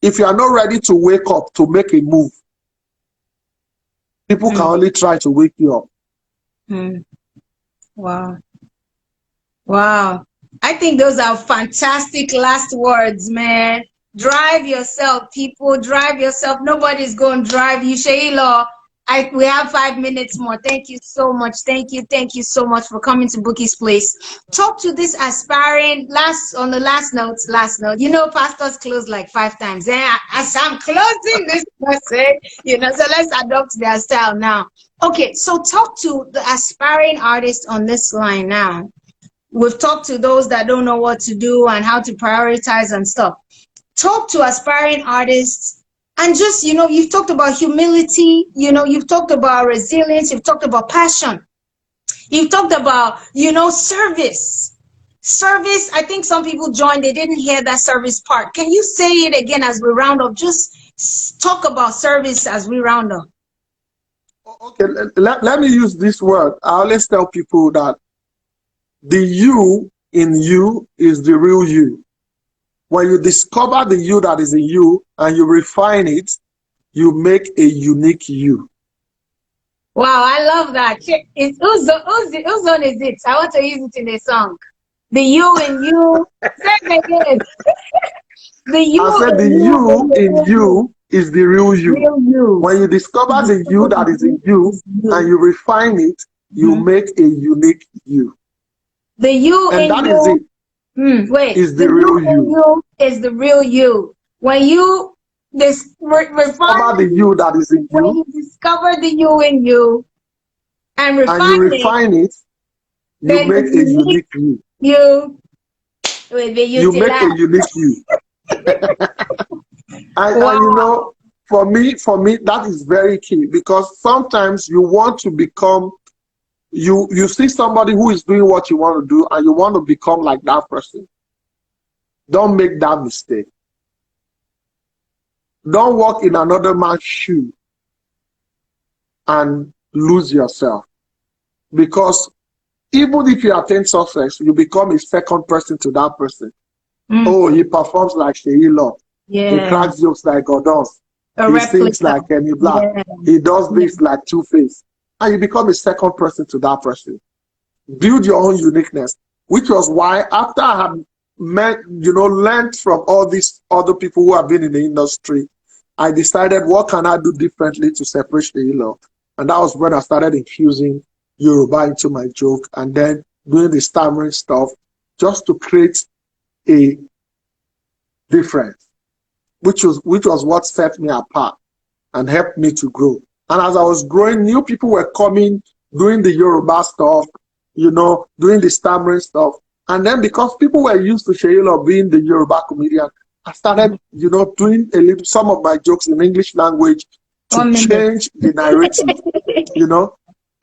Speaker 2: If you are not ready to wake up to make a move, people can only try to wake you up.
Speaker 1: Wow. I think those are fantastic last words, man. Drive yourself, people. Drive yourself. Nobody's going to drive you. Sheila, we have 5 minutes more. Thank you so much. Thank you so much for coming to Bouqui'S Place. Talk to this aspiring, last note. Pastors close like 5 times. As I'm closing this message, so let's adopt their style now. Okay, so talk to the aspiring artists on this line now. We've talked to those that don't know what to do and how to prioritize and stuff. Talk to aspiring artists and just, you've talked about humility, you've talked about resilience, you've talked about passion. You've talked about, service. Service, I think some people joined, they didn't hear that service part. Can you say it again as we round up? Just talk about service as we round up.
Speaker 2: Okay, let me use this word. I always tell people that the you in you is the real you. When you discover the you that is in you and you refine it, you make a unique you.
Speaker 1: Wow, I love that. Whose song is it? I want to use it in a song. The you in you. Say it again.
Speaker 2: I said the you in you is the real you. When you discover the you that is in you and you refine it, you make a unique you.
Speaker 1: The you
Speaker 2: and
Speaker 1: in
Speaker 2: that
Speaker 1: you.
Speaker 2: Is it.
Speaker 1: Wait.
Speaker 2: Is the real you.
Speaker 1: Is the real you. When you this
Speaker 2: Discover the you that is in
Speaker 1: when
Speaker 2: you,
Speaker 1: you discover the you in you and
Speaker 2: and you
Speaker 1: refine it,
Speaker 2: refine it, you
Speaker 1: then
Speaker 2: make
Speaker 1: the
Speaker 2: a
Speaker 1: unique
Speaker 2: unique you.
Speaker 1: you will be
Speaker 2: You make a
Speaker 1: utilized.
Speaker 2: unique you. And you
Speaker 1: Wow.
Speaker 2: know, for me, that is very key, because sometimes you want to become, you see somebody who is doing what you want to do, and you want to become like that person. Don't make that mistake. Don't walk in another man's shoe and lose yourself. Because even if you attain success, you become a second person to that person.
Speaker 1: Mm.
Speaker 2: Oh, he performs like Seyi Love. He
Speaker 1: Yeah.
Speaker 2: cracks jokes like Godons.
Speaker 1: A
Speaker 2: He sings
Speaker 1: replica.
Speaker 2: like Kenny Black.
Speaker 1: Yeah.
Speaker 2: He does
Speaker 1: Yeah.
Speaker 2: this like Two-Face. And you become a second person to that person. Build your own uniqueness, which was why after I had learned from all these other people who have been in the industry, I decided, what can I do differently to separate Seyi Love? And that was when I started infusing Yoruba into my joke, and then doing the stammering stuff, just to create a difference, which was what set me apart and helped me to grow. And as I was growing, new people were coming, doing the Yoruba stuff, doing the stammering stuff. And then because people were used to Seyi Love being the Yoruba comedian, I started, doing some of my jokes in English language to
Speaker 1: 1 minute.
Speaker 2: change the narrative,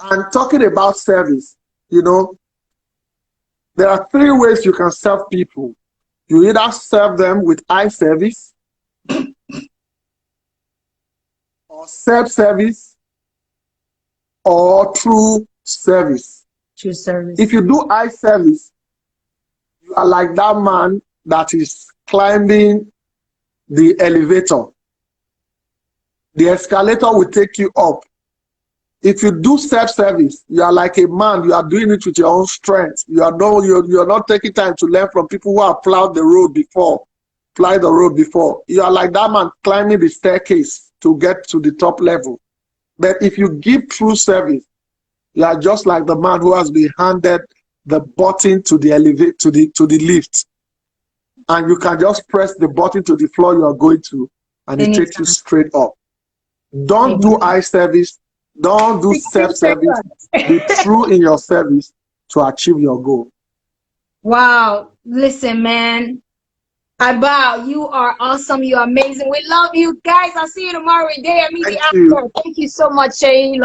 Speaker 2: And talking about service, there are three ways you can serve people. You either serve them with eye service, or self-service, or true service.
Speaker 1: True service.
Speaker 2: If you do eye service, you are like that man that is climbing the elevator. The escalator will take you up. If you do self-service, you are like a man. You are doing it with your own strength. You're not taking time to learn from people who have plowed the road before. You are like that man climbing the staircase to get to the top level. But if you give true service, you are just like the man who has been handed the button to the elevator, to the lift, and you can just press the button to the floor you are going to, and it takes you
Speaker 1: Anytime.
Speaker 2: straight up. Don't do eye service. Don't do
Speaker 1: 16
Speaker 2: self-service. Be
Speaker 1: seconds.
Speaker 2: true in your service to achieve your goal.
Speaker 1: Wow. Listen, man. I bow. You are awesome. You are amazing. We love you guys. I'll see you tomorrow. Day. I meet the
Speaker 2: Thank you.
Speaker 1: after. Thank you so much, Seyi.